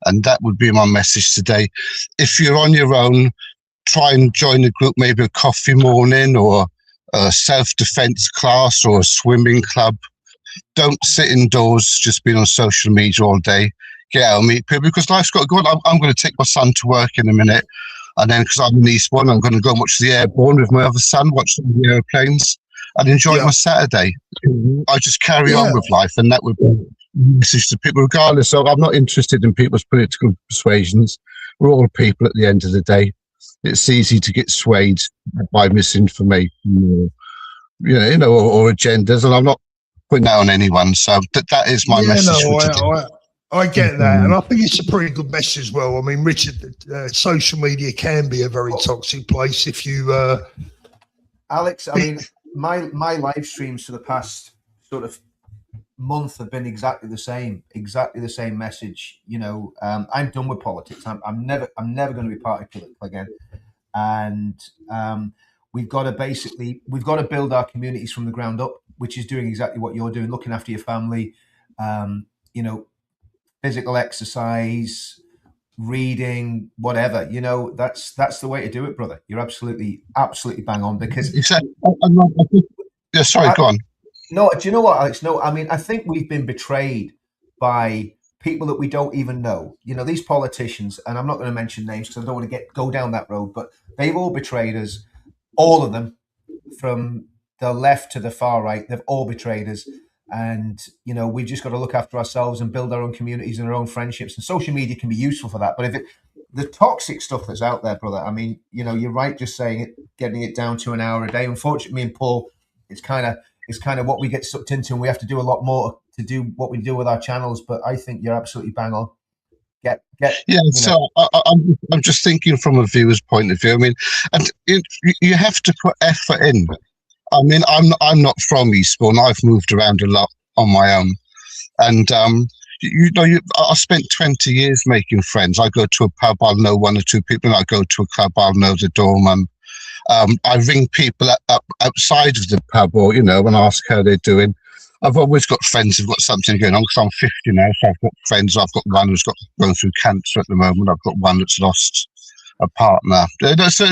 And that would be my message today. If you're on your own, try and join a group, maybe a coffee morning or a self-defense class or a swimming club. Don't sit indoors just being on social media all day. Get out and meet people, because life's got to go on. I'm going to take my son to work in a minute, and then because I'm in Eastbourne, I'm going to go and watch the Airborne with my other son, watch some of the airplanes, and enjoy my Saturday. I just carry on with life, and that would be a message to people, regardless of, I'm not interested in people's political persuasions. We're all people at the end of the day. It's easy to get swayed by misinformation or agendas, and I'm not putting that on anyone. So that is my message for today. I get that, and I think it's a pretty good message as well. I mean, Richard, social media can be a very toxic place if you... Alex, I mean, my live streams for the past sort of month have been exactly the same message. I'm done with politics. I'm never going to be party political again. And we've got to build our communities from the ground up, which is doing exactly what you're doing, looking after your family, physical exercise, reading, whatever. That's the way to do it, brother. You're absolutely bang on, because sorry, go on. No, do you know what, Alex? No, I mean, I think we've been betrayed by people that we don't even know. These politicians, and I'm not going to mention names because I don't want to go down that road, but they've all betrayed us, all of them, from the left to the far right. They've all betrayed us. And, we've just got to look after ourselves and build our own communities and our own friendships. And social media can be useful for that. But the toxic stuff that's out there, brother, I mean, you're right just saying it, getting it down to an hour a day. Unfortunately, me and Paul, it's kind of what we get sucked into, and we have to do a lot more to do what we do with our channels. But I think you're absolutely bang on. So I'm just thinking from a viewer's point of view. I mean, and you have to put effort in. I mean, I'm not from Eastbourne. I've moved around a lot on my own, and I spent 20 years making friends. I go to a pub, I'll know one or two people. And I go to a club, I'll know the doorman. I ring people up outside of the pub, or and ask how they're doing. I've always got friends who've got something going on, because I'm 50 now, so I've got friends. I've got one who's going through cancer at the moment. I've got one that's lost a partner. So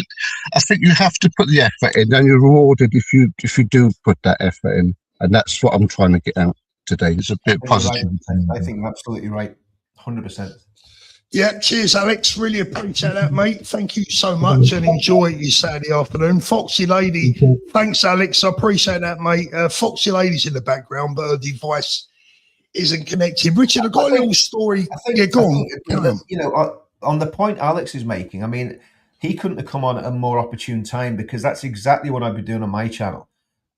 I think you have to put the effort in, and you're rewarded if you do put that effort in. And that's what I'm trying to get out today. It's a bit positive. I think you're absolutely right, 100%. Yeah, cheers, Alex. Really appreciate that, mate. Thank you so much, and enjoy your Saturday afternoon. Foxy Lady, thanks, Alex. I appreciate that, mate. Foxy Lady's in the background, but her device isn't connected. Richard, I've got a little story. Go on. On the point Alex is making, I mean, he couldn't have come on at a more opportune time, because that's exactly what I've been doing on my channel.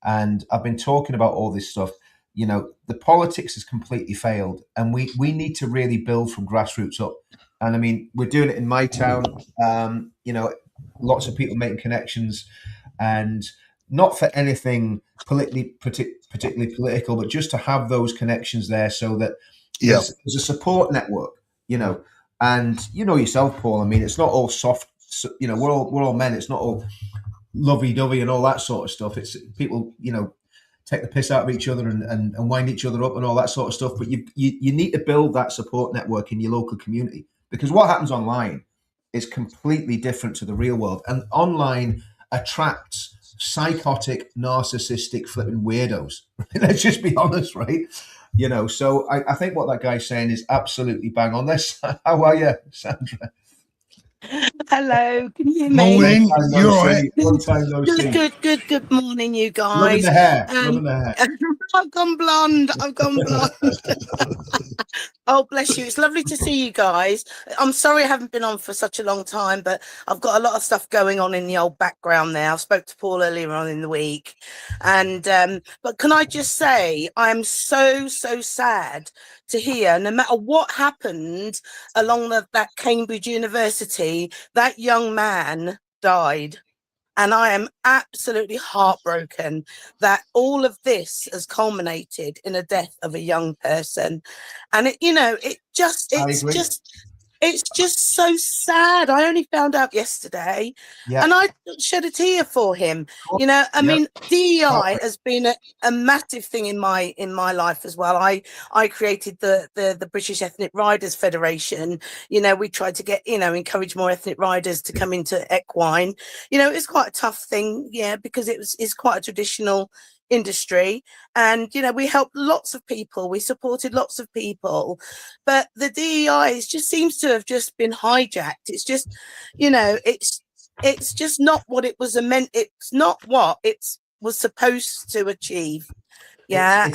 And I've been talking about all this stuff. The politics has completely failed, and we need to really build from grassroots up. And I mean, we're doing it in my town. Lots of people making connections, and not for anything particularly political, but just to have those connections there, so that there's a support network, And yourself, Paul. I mean, it's not all soft. We're all men. It's not all lovey-dovey and all that sort of stuff. It's people, take the piss out of each other and wind each other up and all that sort of stuff. But you need to build that support network in your local community, because what happens online is completely different to the real world. And online attracts psychotic, narcissistic, flipping weirdos. Let's just be honest, right? So I think what that guy's saying is absolutely bang on this. How are you, Sandra? Hello, can you hear me? Morning. You're all right. Good morning, you guys. Loving the hair. I've gone blonde. Oh, bless you. It's lovely to see you guys. I'm sorry I haven't been on for such a long time, but I've got a lot of stuff going on in the old background there. I spoke to Paul earlier on in the week. And but can I just say, I'm so sad to hear, no matter what happened along that Cambridge University, that young man died. And I am absolutely heartbroken that all of this has culminated in a death of a young person. And it it's just so sad. I only found out yesterday, and I shed a tear for him. You know, I mean, DEI has been a massive thing in my life as well. I created the British Ethnic Riders Federation. You know, we tried to get, you know, encourage more ethnic riders to come into equine. You know, it's quite a tough thing, because it's quite a traditional industry, and you know, we helped lots of people, we supported lots of people, but the DEI just seems to have just been hijacked. It's just, you know, it's just not what it was meant. It's not what it was supposed to achieve. I've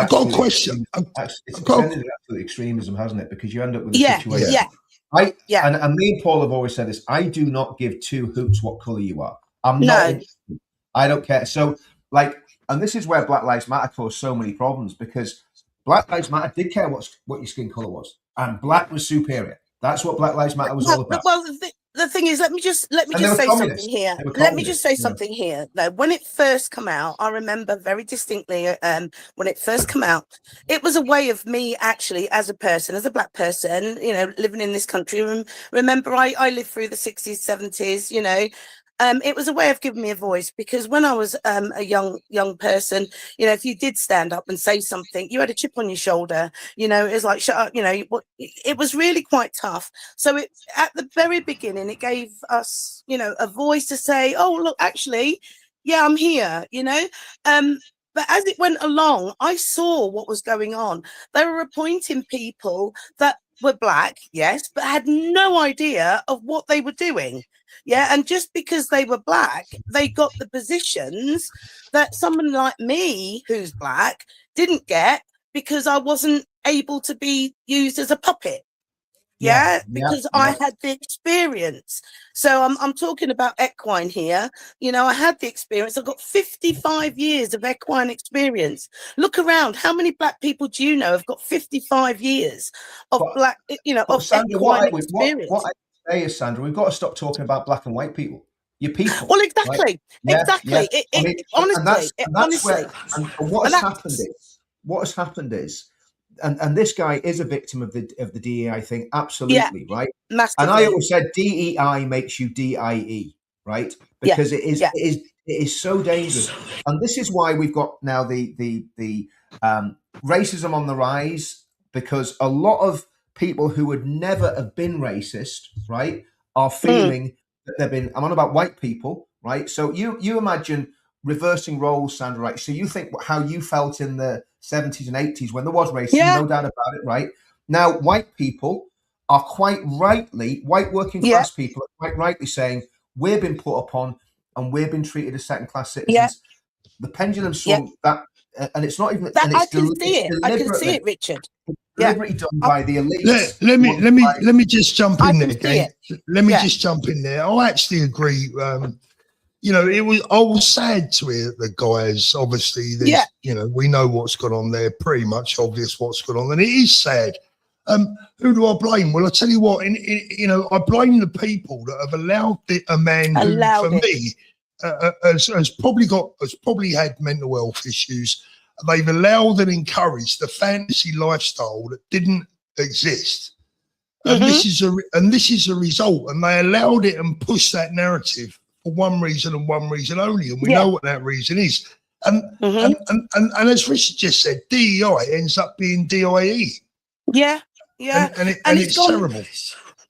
got a question. It's extended to absolute extremism, hasn't it? Because you end up with a situation. And me and Paul have always said this. I do not give two hoots what colour you are. I don't care. So, like, and this is where Black Lives Matter caused so many problems, because Black Lives Matter did care what your skin colour was, and black was superior. That's what Black Lives Matter was all about. Well, the thing is, let me just say something here. Let me just say something here. Though, when it first came out, I remember very distinctly. When it first came out, it was a way of me actually, as a person, as a black person, you know, living in this country. Remember, I lived through the 60s, 70s. You know. It was a way of giving me a voice, because when I was a young person, you know, if you did stand up and say something, you had a chip on your shoulder. You know, it was like, shut up. You know, it was really quite tough. So at the very beginning, it gave us, you know, a voice to say, oh, look, actually, yeah, I'm here. You know. But as it went along, I saw what was going on. They were appointing people that were black, yes, but had no idea of what they were doing. And just because they were black, they got the positions that someone like me, who's black, didn't get, because I wasn't able to be used as a puppet. Because I had the experience. So I'm talking about equine here. You know, I had the experience. I've got 55 years of equine experience. Look around. How many black people do you know have got 55 years of Sandra, equine experience? What I say is, Sandra, we've got to stop talking about black and white people. Your people. Well, exactly. Right? Exactly. Honestly. What has happened is, and this guy is a victim of the DEI thing, absolutely, right? Massively. And I always said DEI makes you DIE, right? Because it is so dangerous. And this is why we've got now the racism on the rise, because a lot of people who would never have been racist, right, are feeling that they've been. I'm on about white people, right? So you imagine reversing roles, Sandra, right? So you think how you felt in the 70s and 80s when there was racism, no doubt about it, right? Now, white people are quite rightly, white working class people are quite rightly saying, we've been put upon and we've been treated as second-class citizens. The pendulum swung that, and it's not even. That, and I can see it, Richard. Deliberately done by the elites. Let me just jump in there. Let me just jump in there. I actually agree. You know, I was sad to hear the guys. Obviously, you know, we know what's gone on there. Pretty much obvious what's gone on, and it is sad. Who do I blame? Well, I tell you what. You know, I blame the people that have allowed a man who, for me, has probably had mental health issues. They've allowed and encouraged the fantasy lifestyle that didn't exist, and this is a result. And they allowed it and pushed that narrative for one reason and one reason only, and we know what that reason is. And as Richard just said, DEI ends up being DIE. And it's terrible.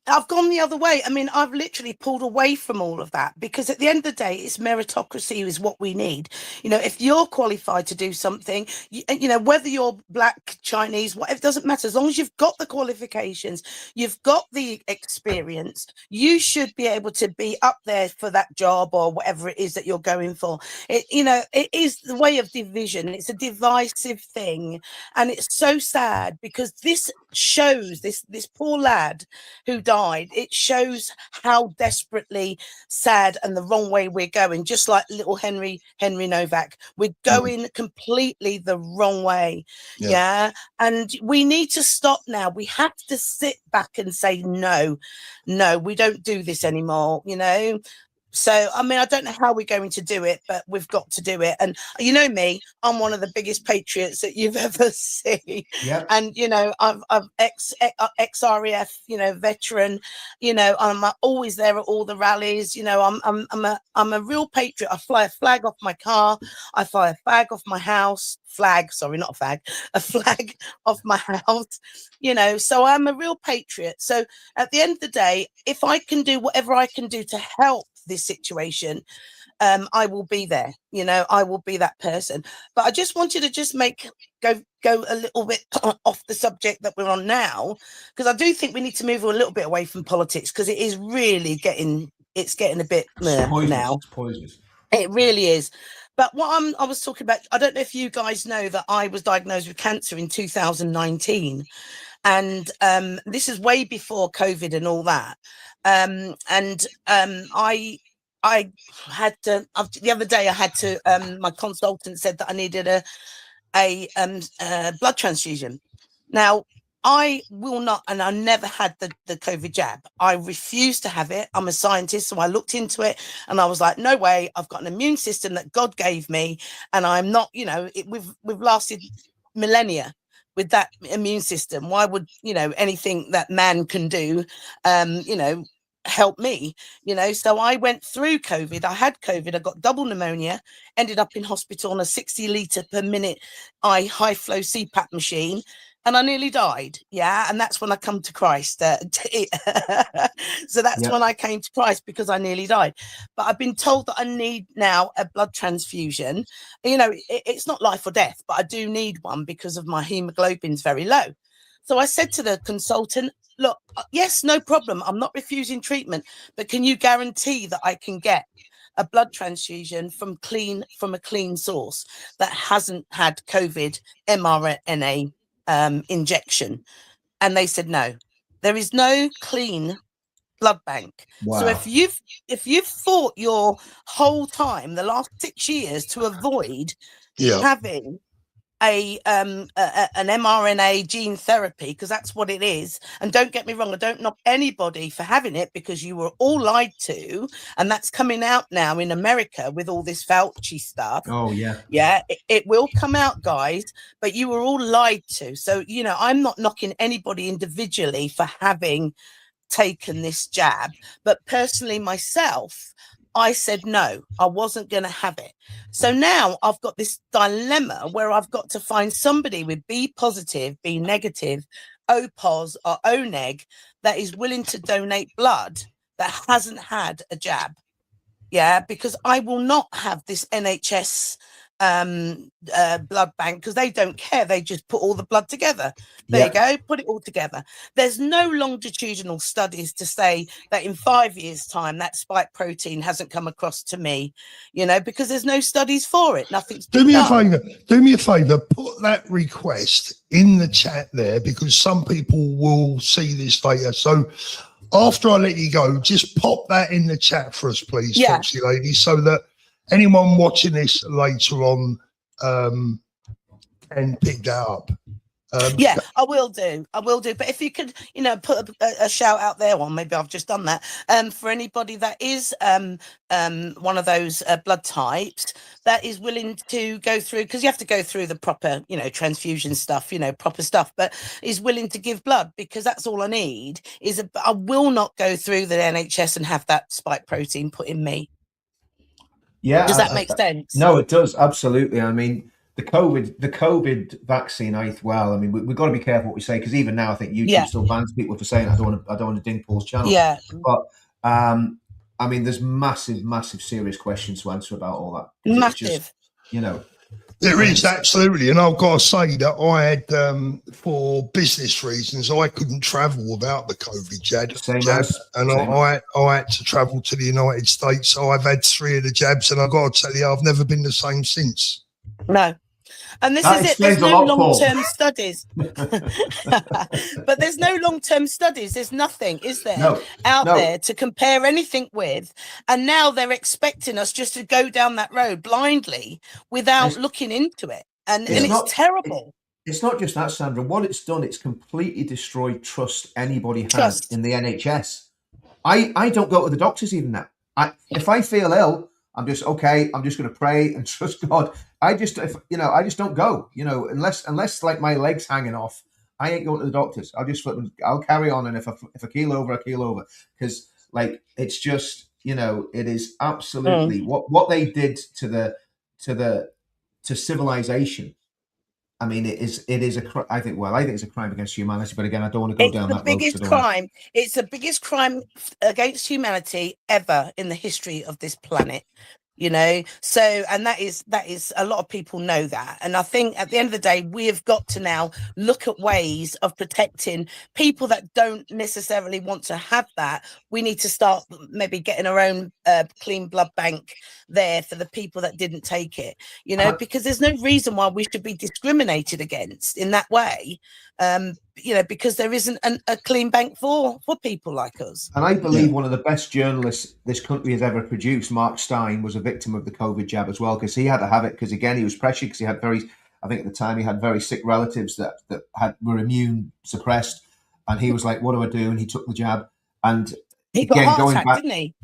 I've gone the other way. I mean, I've literally pulled away from all of that, because at the end of the day, it's meritocracy is what we need. You know, if you're qualified to do something, you know, whether you're black, Chinese, whatever, it doesn't matter. As long as you've got the qualifications, you've got the experience, you should be able to be up there for that job or whatever it is that you're going for. You know, it is the way of division. It's a divisive thing. And it's so sad, because this shows this poor lad who died. It shows how desperately sad and the wrong way we're going, just like little Henry Novak. We're going completely the wrong way. And we need to stop now. We have to sit back and say, no, we don't do this anymore. You know, So, I mean, I don't know how we're going to do it, but we've got to do it. And you know me, I'm one of the biggest patriots that you've ever seen. Yeah. And, you know, I'm ex-RAF, you know, veteran, you know, I'm always there at all the rallies. You know, I'm a real patriot. I fly a flag off my car. I fly a flag off my house. Sorry, not a flag, a flag off my house, you know, so I'm a real patriot. So at the end of the day, if I can do whatever I can do to help this situation, I will be there, you know, I will be that person. But I just wanted to just go a little bit off the subject that we're on now, because I do think we need to move a little bit away from politics, because it is really getting a bit now. It's poisonous. It really is. But what I was talking about, I don't know if you guys know that I was diagnosed with cancer in 2019. And this is way before COVID and all that. I had to, the other day I had to, my consultant said that I needed a blood transfusion. Now, I will not, and I never had the COVID jab. I refuse to have it. I'm a scientist, so I looked into it and I was like, no way, I've got an immune system that God gave me, and I'm not, you know, we've lasted millennia with that immune system. Why would, you know, anything that man can do, you know, help me, you know? So I went through COVID. I had COVID. I got double pneumonia, ended up in hospital on a 60 litre per minute high flow CPAP machine. And I nearly died. Yeah. And that's when I come to Christ. So that's when I came to Christ, because I nearly died. But I've been told that I need now a blood transfusion. You know, it's not life or death, but I do need one because of my hemoglobin's very low. So I said to the consultant, look, yes, no problem. I'm not refusing treatment, but can you guarantee that I can get a blood transfusion from a clean source that hasn't had COVID mRNA injection? And they said no, there is no clean blood bank. Wow. So if you've fought your whole time, the last 6 years, to avoid having an mRNA gene therapy, because that's what it is. And don't get me wrong, I don't knock anybody for having it, because you were all lied to, and that's coming out now in America with all this Fauci stuff. Oh yeah, it will come out, guys, but you were all lied to. So, you know, I'm not knocking anybody individually for having taken this jab, but personally myself, I said no, I wasn't going to have it. So now I've got this dilemma where I've got to find somebody with B positive, B negative, O pos or O neg that is willing to donate blood that hasn't had a jab. Yeah, because I will not have this NHS blood bank, because they don't care. They just put all the blood together. There you go, put it all together. There's no longitudinal studies to say that in 5 years' time that spike protein hasn't come across to me, you know, because there's no studies for it. Nothing's been done. Do me a favor, put that request in the chat there, because some people will see this later. So after I let you go, just pop that in the chat for us, please, Foxy Lady, so that anyone watching this later on can pick that up. I will do. But if you could, you know, put a shout out there, well, maybe I've just done that, for anybody that is one of those blood types that is willing to go through, because you have to go through the proper, you know, transfusion stuff, you know, proper stuff, but is willing to give blood, because that's all I need. I will not go through the NHS and have that spike protein put in me. Yeah. Does that make sense? No, it does. Absolutely. I mean, the COVID vaccine, I mean, we've got to be careful what we say, because even now I think YouTube still bans people for saying I don't want to ding Paul's channel. Yeah. But I mean, there's massive serious questions to answer about all that. Massive. Just, you know. There is, absolutely. And I've got to say that I had, for business reasons, I couldn't travel without the COVID jab. I had to travel to the United States. So I've had 3 of the jabs, and I've got to tell you, I've never been the same since. No. And this is it. There's no long-term studies. But there's no long-term studies. There's nothing, is there, out there to compare anything with? And now they're expecting us just to go down that road blindly without looking into it. And it's terrible. It's not just that, Sandra. What it's done, it's completely destroyed trust anybody has in the NHS. I don't go to the doctors even now. If I feel ill, I'm just okay. I'm just going to pray and trust God. I just don't go. Unless like my legs hanging off, I ain't going to the doctors. I'll carry on, and if I keel over, I keel over, because like it's just it is absolutely what they did to civilization. I mean, it is I think it's a crime against humanity. But again, I don't want to go down that road. Biggest crime. It's the biggest crime against humanity ever in the history of this planet. So, and that is a lot of people know that. And I think at the end of the day, we have got to now look at ways of protecting people that don't necessarily want to have that. We need to start maybe getting our own clean blood bank there for the people that didn't take it, because there's no reason why we should be discriminated against in that way. Because there isn't a clean bank for people like us. And I believe one of the best journalists this country has ever produced, Mark Stein, was a victim of the COVID jab as well, because he had to have it, because again, he was pressured, because he had I think at the time he had very sick relatives that were immune suppressed. And he was like, what do I do? And he took the jab. And he got a heart attack, didn't he?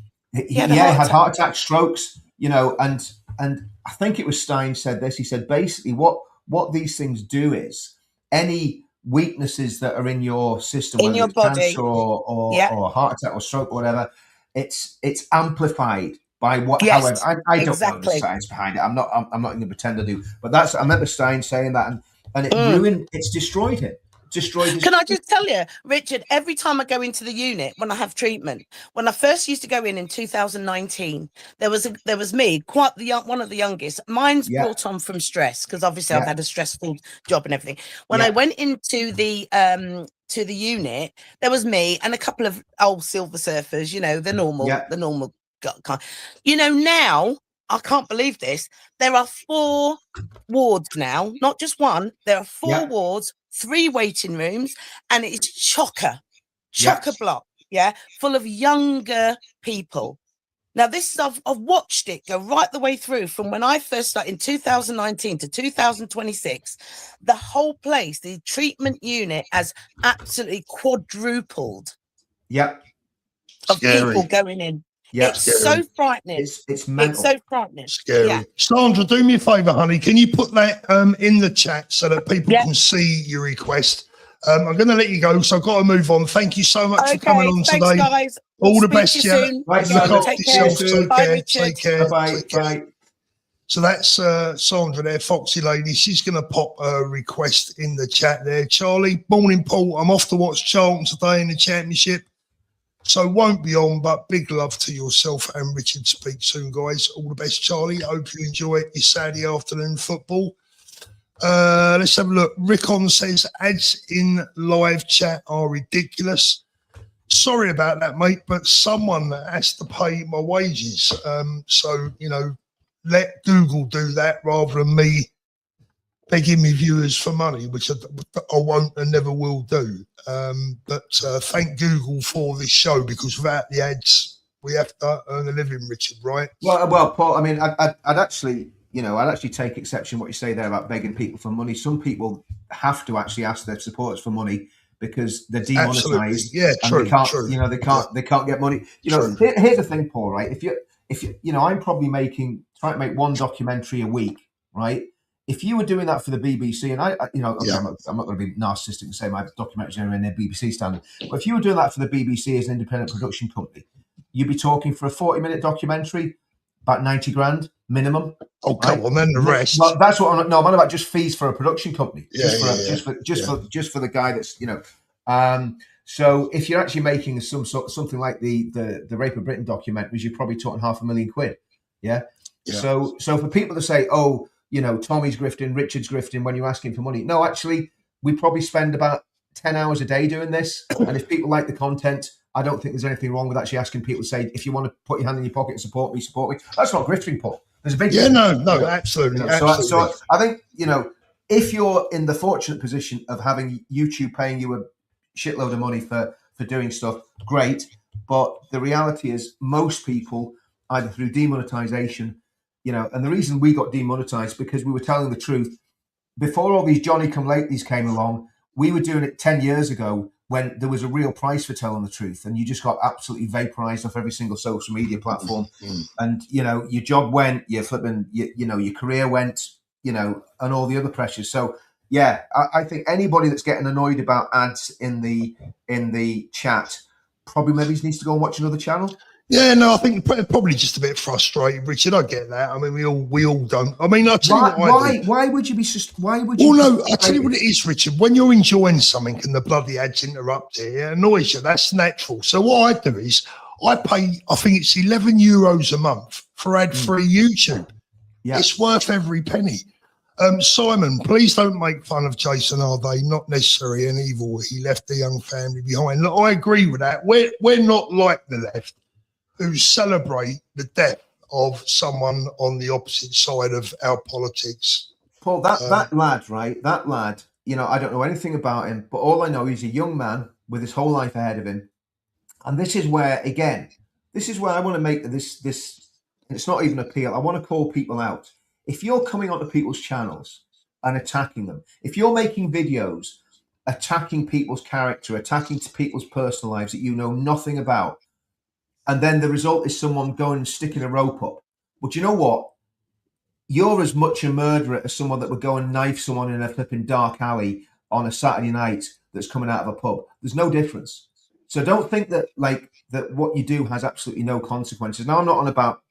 He had heart attack, strokes, and I think it was Stein said this. He said, basically what these things do is any weaknesses that are in your system, in your body, cancer or heart attack or stroke or whatever, it's amplified by what. Yes, however, I don't know the science behind it. I'm not going to pretend I do. But I remember Stein saying that, and it ruined. It's destroyed him. Can I just tell you, Richard, every time I go into the unit when I have treatment, when I first used to go in 2019, there was me, quite one of the youngest. Mine's brought on from stress, because obviously I've had a stressful job and everything. When I went into the unit, there was me and a couple of old silver surfers, the normal kind. Now I can't believe this. There are 4 wards now, not just one. There are 4 wards, 3 waiting rooms, and it's chocker block, full of younger people. Now, this is I've watched it go right the way through from when I first started in 2019 to 2026. The whole place, the treatment unit, has absolutely quadrupled. Of people going in. Yeah, it's so frightening. It's mental. It's so frightening. Scary. Yeah. Sandra, do me a favour, honey. Can you put that in the chat so that people can see your request? I'm going to let you go, so I've got to move on. Thank you so much for coming on today. Guys. All the best, yeah. Right, look after yourself. Take care. Bye. So that's Sandra there, Foxy Lady. She's going to pop a request in the chat there. Charlie, morning, Paul. I'm off to watch Charlton today in the Championship. So won't be on, but big love to yourself and Richard. Speak soon, guys. All the best, Charlie. Hope you enjoy your Saturday afternoon football. Let's have a look. Rickon says ads in live chat are ridiculous. Sorry about that, mate, but someone has to pay my wages. So, let Google do that rather than me begging me viewers for money, which I won't and never will do. But thank Google for this show, because without the ads, we have to earn a living, Richard, right? Well, Paul, I mean, I'd actually take exception what you say there about begging people for money. Some people have to actually ask their supporters for money because they're demonetized. Absolutely. Yeah, true. They can't get money. Here's the thing, Paul, right? If you I'm probably trying to make one documentary a week, right? If you were doing that for the BBC, and I'm not going to be narcissistic and say my documentaries are in their BBC standard, but if you were doing that for the BBC as an independent production company, you'd be talking for a 40-minute documentary about 90 grand minimum. Oh, come on, then the rest. No, that's what I'm on about. Just fees for a production company, just for the guy that's So if you're actually making something like the Rape of Britain documentaries, you're probably talking £500,000. Yeah. So for people to say, oh, Tommy's grifting, Richard's grifting when you're asking for money. No, actually, we probably spend about 10 hours a day doing this. And if people like the content, I don't think there's anything wrong with actually asking people to say, if you want to put your hand in your pocket and support me. That's not grifting, Paul. There's a big no, absolutely. So I think, if you're in the fortunate position of having YouTube paying you a shitload of money for doing stuff, great. But the reality is most people, either through demonetization, and the reason we got demonetized because we were telling the truth. Before all these Johnny-come-latelys came along, we were doing it 10 years ago when there was a real price for telling the truth, and you just got absolutely vaporized off every single social media platform. And, you know, your job went, your flipping, you know, your career went, you know, and all the other pressures. So, yeah, I think anybody that's getting annoyed about ads in the chat probably maybe needs to go and watch another channel. Yeah, no, I think probably just a bit frustrated, Richard. I get that. I mean, we all don't. I mean, I'll tell you what I do. Why would you be? Why would you? Well, no, I'll tell you what it is, Richard. When you're enjoying something and the bloody ads interrupt it annoys you. That's natural. So what I do is I pay, I think it's €11 a month for ad-free YouTube. Yeah. It's worth every penny. Simon, please don't make fun of Jason Arday. Not necessarily an evil. He left a young family behind. Look, I agree with that. We're not like the left, who celebrate the death of someone on the opposite side of our politics. Paul, that lad, right? That lad, you know, I don't know anything about him, but all I know is he's a young man with his whole life ahead of him. And this is where, again, this is where I want to make this, it's not even appeal. I want to call people out. If you're coming onto people's channels and attacking them, if you're making videos attacking people's character, attacking people's personal lives that you know nothing about, and then the result is someone going and sticking a rope up. But you know what? You're as much a murderer as someone that would go and knife someone in a flipping dark alley on a Saturday night that's coming out of a pub. There's no difference. So don't think that that what you do has absolutely no consequences. Now, I'm not on about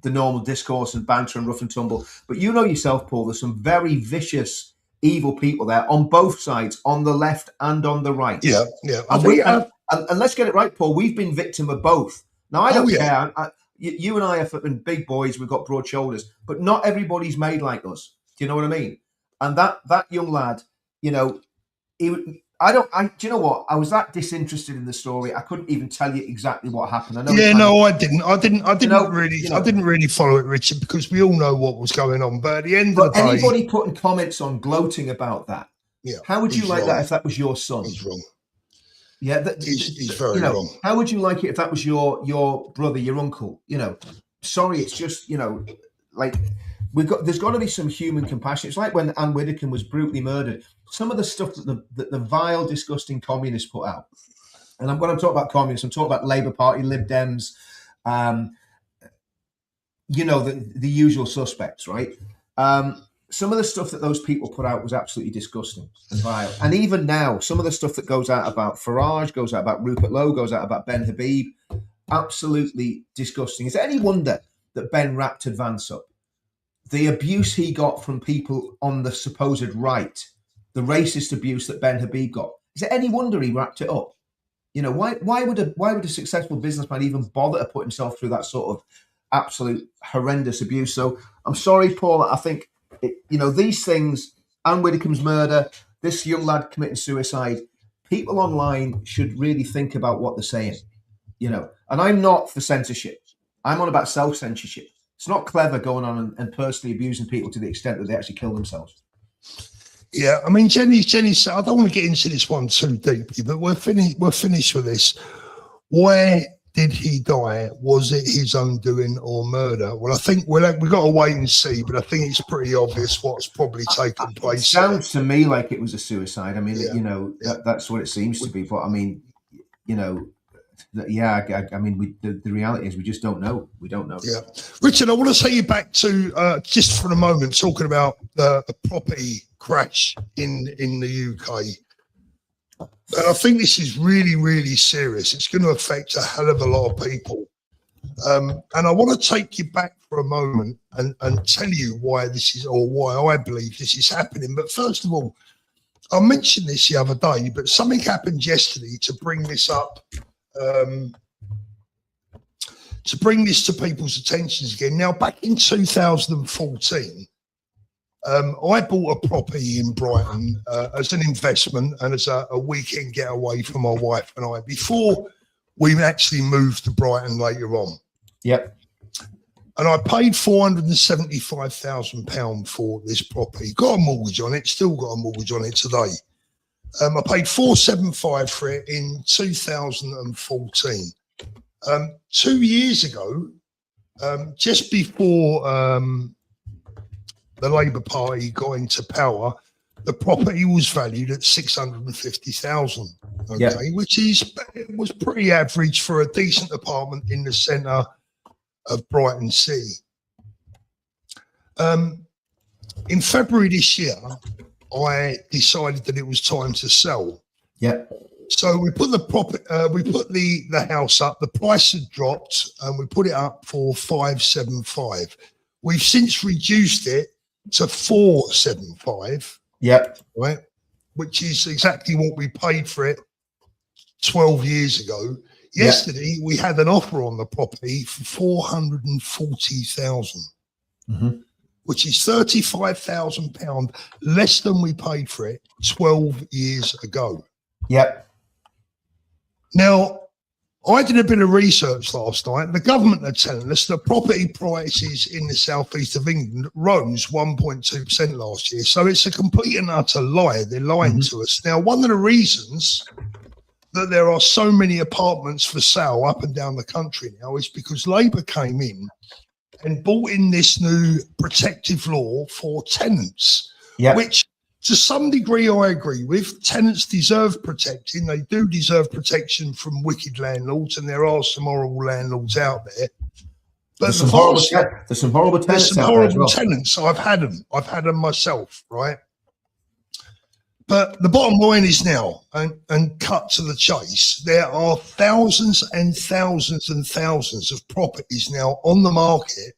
the normal discourse and banter and rough and tumble, but you know yourself, Paul, there's some very vicious, evil people there on both sides, on the left and on the right. Yeah. And let's get it right, Paul. We've been victim of both. Now, I don't care. You and I are flipping big boys. We've got broad shoulders, but not everybody's made like us. Do you know what I mean? And that young lad, you know, do you know what? I was that disinterested in the story. I couldn't even tell you exactly what happened. I know. I didn't really follow it, Richard, because we all know what was going on. But at the end of the day, anybody putting comments on gloating about that, how would you like that if that was your son? He's wrong. Yeah, he's very wrong. How would you like it if that was your brother, your uncle? You know, sorry, it's just, you know, like there's got to be some human compassion. It's like when Anne Widdecombe was brutally murdered. Some of the stuff that the vile, disgusting communists put out, and when I'm talking about communists, I'm talking about Labour Party, Lib Dems, you know, the usual suspects, right? Some of the stuff that those people put out was absolutely disgusting and vile. And even now, some of the stuff that goes out about Farage, goes out about Rupert Lowe, goes out about Ben Habib, absolutely disgusting. Is it any wonder that Ben wrapped Advance up? The abuse he got from people on the supposed right, the racist abuse that Ben Habib got, is it any wonder he wrapped it up? You know, why would a successful businessman even bother to put himself through that sort of absolute horrendous abuse? So I'm sorry, Paul, I think, you know, these things, Anne Widdecombe's murder, this young lad committing suicide, people online should really think about what they're saying, you know. And I'm not for censorship. I'm on about self-censorship. It's not clever going on and personally abusing people to the extent that they actually kill themselves. Yeah, I mean, Jenny said, I don't want to get into this one too deeply, but we're finished with this. Why did he die? Was it his own doing or murder? Well, I think we've got to wait and see, but I think it's pretty obvious what's probably taken place. It sounds to me like it was a suicide. I mean, you know, that's what it seems to be. But I mean, you know, I mean, the reality is we just don't know. We don't know. Yeah, Richard, I want to take you back to just for a moment talking about the property crash in the UK. And I think this is really, really serious. It's going to affect a hell of a lot of people. And I want to take you back for a moment and tell you why this is, or why I believe this is happening. But first of all, I mentioned this the other day, but something happened yesterday to bring this up, to bring this to people's attentions again. Now, back in 2014, I bought a property in Brighton as an investment and as a weekend getaway for my wife and I before we actually moved to Brighton later on. Yep. And I paid £475,000 for this property. Got a mortgage on it, still got a mortgage on it today. I paid $475,000 for it in 2014. 2 years ago, just before the Labour Party got into power, the property was valued at 650,000. Okay, which was pretty average for a decent apartment in the centre of Brighton Sea. In February this year, I decided that it was time to sell. Yeah. So we put the house up. The price had dropped, and we put it up for 575. We've since reduced it to 475. Yeah. Right, which is exactly what we paid for it 12 years ago. Yesterday, we had an offer on the property for 440,000, which is £35,000 less than we paid for it 12 years ago. Yep. Now, I did a bit of research last night. The government are telling us that property prices in the southeast of England rose 1.2% last year. So it's a complete and utter lie. They're lying to us. Now, one of the reasons that there are so many apartments for sale up and down the country now is because Labour came in and brought in this new protective law for tenants, which to some degree I agree with. Tenants deserve protecting. They do deserve protection from wicked landlords, and there are some horrible landlords out there. But there's some horrible tenants. There's some horrible tenants. I've had them myself, right? But the bottom line is now, and cut to the chase, there are thousands and thousands and thousands of properties now on the market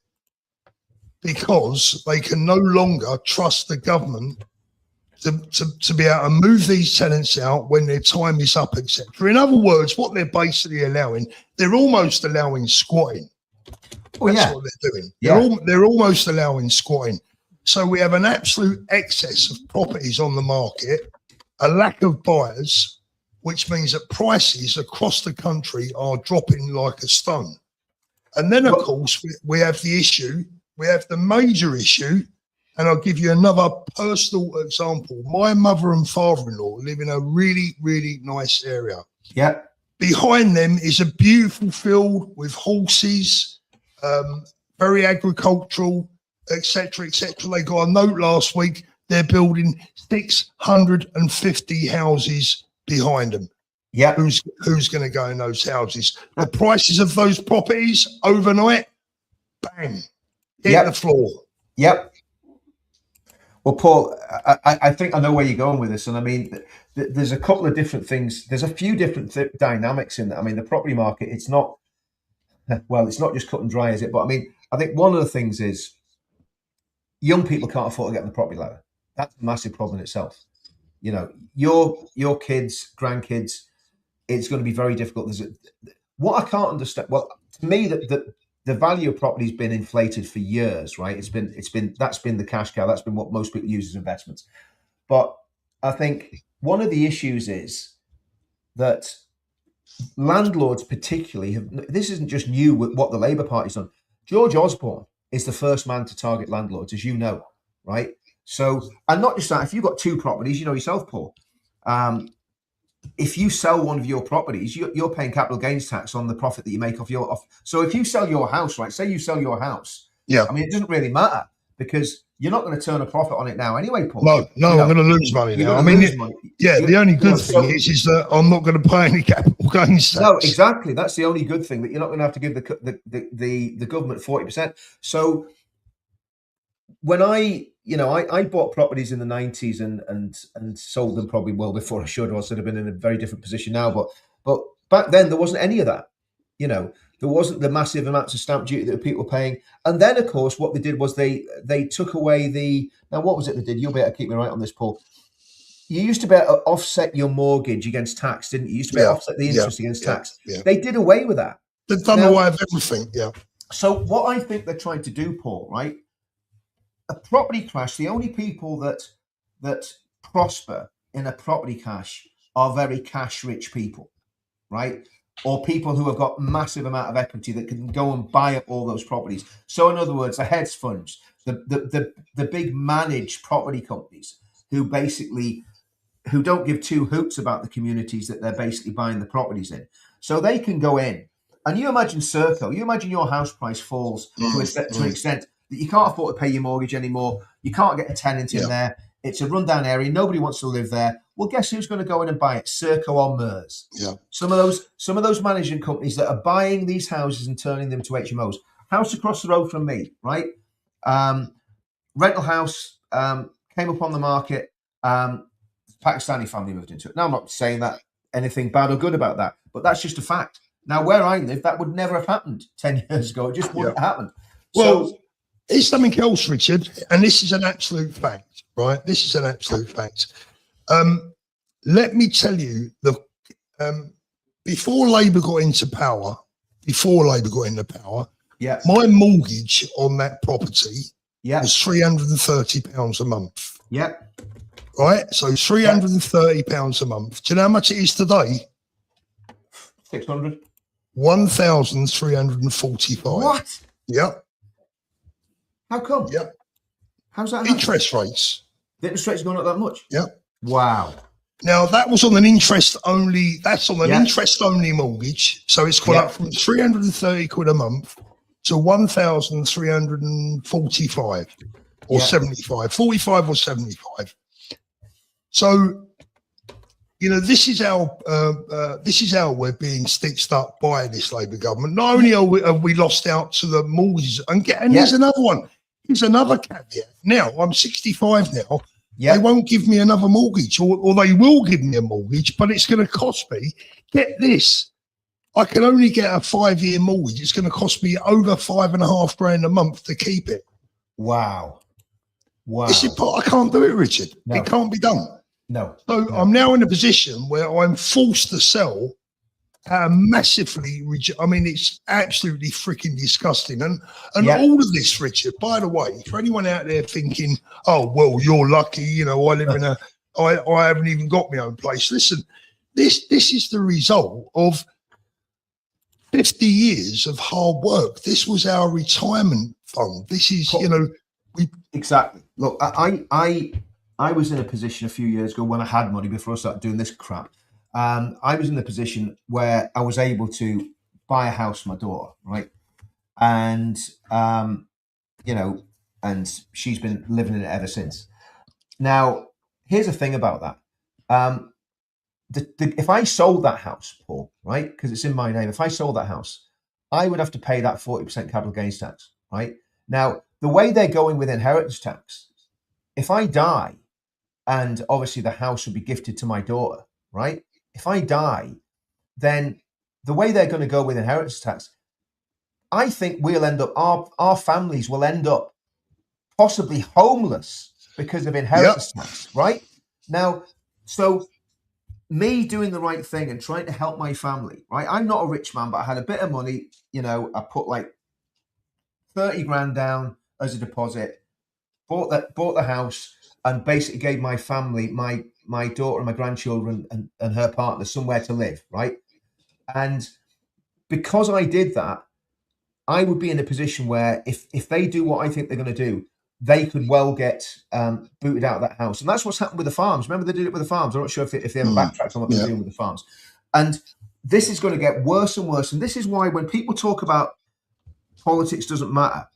because they can no longer trust the government to be able to move these tenants out when their time is up, etc. In other words, what they're basically allowing, they're almost allowing squatting. That's what they're doing. They're almost allowing squatting. So we have an absolute excess of properties on the market, a lack of buyers, which means that prices across the country are dropping like a stone. And then, of course, we have the issue, we have the major issue, and I'll give you another personal example. My mother and father-in-law live in a really, really nice area. Yeah. Behind them is a beautiful field with horses, very agricultural, etc., etc. They got a note last week. They're building 650 houses behind them. Yeah. Who's going to go in those houses? The prices of those properties overnight, bang, hit the floor. Yep. Well, Paul, I think I know where you're going with this. And I mean, there's a couple of different things. There's a few different dynamics in that. I mean, the property market, it's not just cut and dry, is it? But I mean, I think one of the things is young people can't afford to get on the property ladder. That's a massive problem in itself. You know, your kids, grandkids, it's going to be very difficult. What I can't understand, well, to me, the value of property has been inflated for years, right? That's been the cash cow. That's been what most people use as investments. But I think one of the issues is that landlords particularly this isn't just new with what the Labour Party's done. George Osborne is the first man to target landlords, as you know, right? So, and not just that, if you've got two properties, you know yourself, Paul, if you sell one of your properties, you're paying capital gains tax on the profit that you make off so if you sell your house, right, say you sell your house, I mean, it doesn't really matter because you're not going to turn a profit on it now anyway, Paul. No, I'm going to lose money now. I mean, the only good thing is that I'm not going to pay any capital gains tax. No, exactly. That's the only good thing, that you're not going to have to give the government 40%. So when I bought properties in the 90s and sold them probably well before I should, or I should have been in a very different position now. But back then there wasn't any of that. You know, there wasn't the massive amounts of stamp duty that people were paying. And then, of course, what they did was they took away what was it they did? You'll be able to keep me right on this, Paul. You used to be able to offset your mortgage against tax, didn't you? You used to be able to offset the interest against tax. Yeah. They did away with that. They've done away with everything, So what I think they're trying to do, Paul, right? A property crash, the only people that prosper in a property crash are very cash rich people, right? Or people who have got massive amount of equity that can go and buy up all those properties. So in other words, the hedge funds, the big managed property companies who don't give two hoots about the communities that they're basically buying the properties in. So they can go in. And you imagine Serco, you imagine your house price falls to an extent that you can't afford to pay your mortgage anymore. You can't get a tenant in there. It's a rundown area. Nobody wants to live there. Well, guess who's going to go in and buy it? Serco or MERS. Yeah. Some of those management companies that are buying these houses and turning them to HMOs. House across the road from me, right? Rental house came up on the market. Pakistani family moved into it. Now, I'm not saying that anything bad or good about that, but that's just a fact. Now, where I live, that would never have happened 10 years ago. It just wouldn't happen. Well, it's something else, Richard, and this is an absolute fact, right? This is an absolute fact. Let me tell you, before Labour got into power, my mortgage on that property was £330 a month. Yep. Right? So £330 a month. Do you know how much it is today? 600. 1,345. What? Yep. How come? Yep. How's that? Interest rates. The interest rate's gone up that much? Yep. Wow. Now that was on an interest only. That's on an interest only mortgage. So it's gone up from 330 quid a month to 1,345 or 75, 45 or 75. So, you know, this is how we're being stitched up by this Labour government. Not only have we lost out to the mortgages, and here's another one. Here's another caveat. Now I'm 65 now. They won't give me another mortgage, or they will give me a mortgage, but it's going to cost me. Get this. I can only get a 5-year mortgage. It's going to cost me over $5,500 a month to keep it. Wow. I can't do it, Richard. No. It can't be done. No. So I'm now in a position where I'm forced to sell massively. I mean, it's absolutely freaking disgusting. And all of this, Richard, by the way, for anyone out there thinking, oh, well, you're lucky, you know, I live in I haven't even got my own place. Listen, this is the result of 50 years of hard work. This was our retirement fund. This is, you know, exactly. Look, I was in a position a few years ago when I had money before I started doing this crap. I was in the position where I was able to buy a house for my daughter, right? And, you know, and she's been living in it ever since. Now, here's the thing about that. If I sold that house, Paul, right, because it's in my name, if I sold that house, I would have to pay that 40% capital gains tax, right? Now, the way they're going with inheritance tax, if I die, and obviously the house will be gifted to my daughter, right? If I die, then the way they're going to go with inheritance tax, I think we'll end up, our families will end up possibly homeless because of inheritance tax, right? Now, so me doing the right thing and trying to help my family, right? I'm not a rich man, but I had a bit of money, you know, I put like 30 grand down as a deposit, bought the house, and basically gave my family, my daughter and my grandchildren and her partner somewhere to live, right? And because I did that, I would be in a position where if they do what I think they're going to do, they could well get booted out of that house. And that's what's happened with the farms. Remember they did it with the farms. I'm not sure if they ever backtracked on what they're doing with the farms. And this is going to get worse and worse. And this is why when people talk about politics doesn't matter,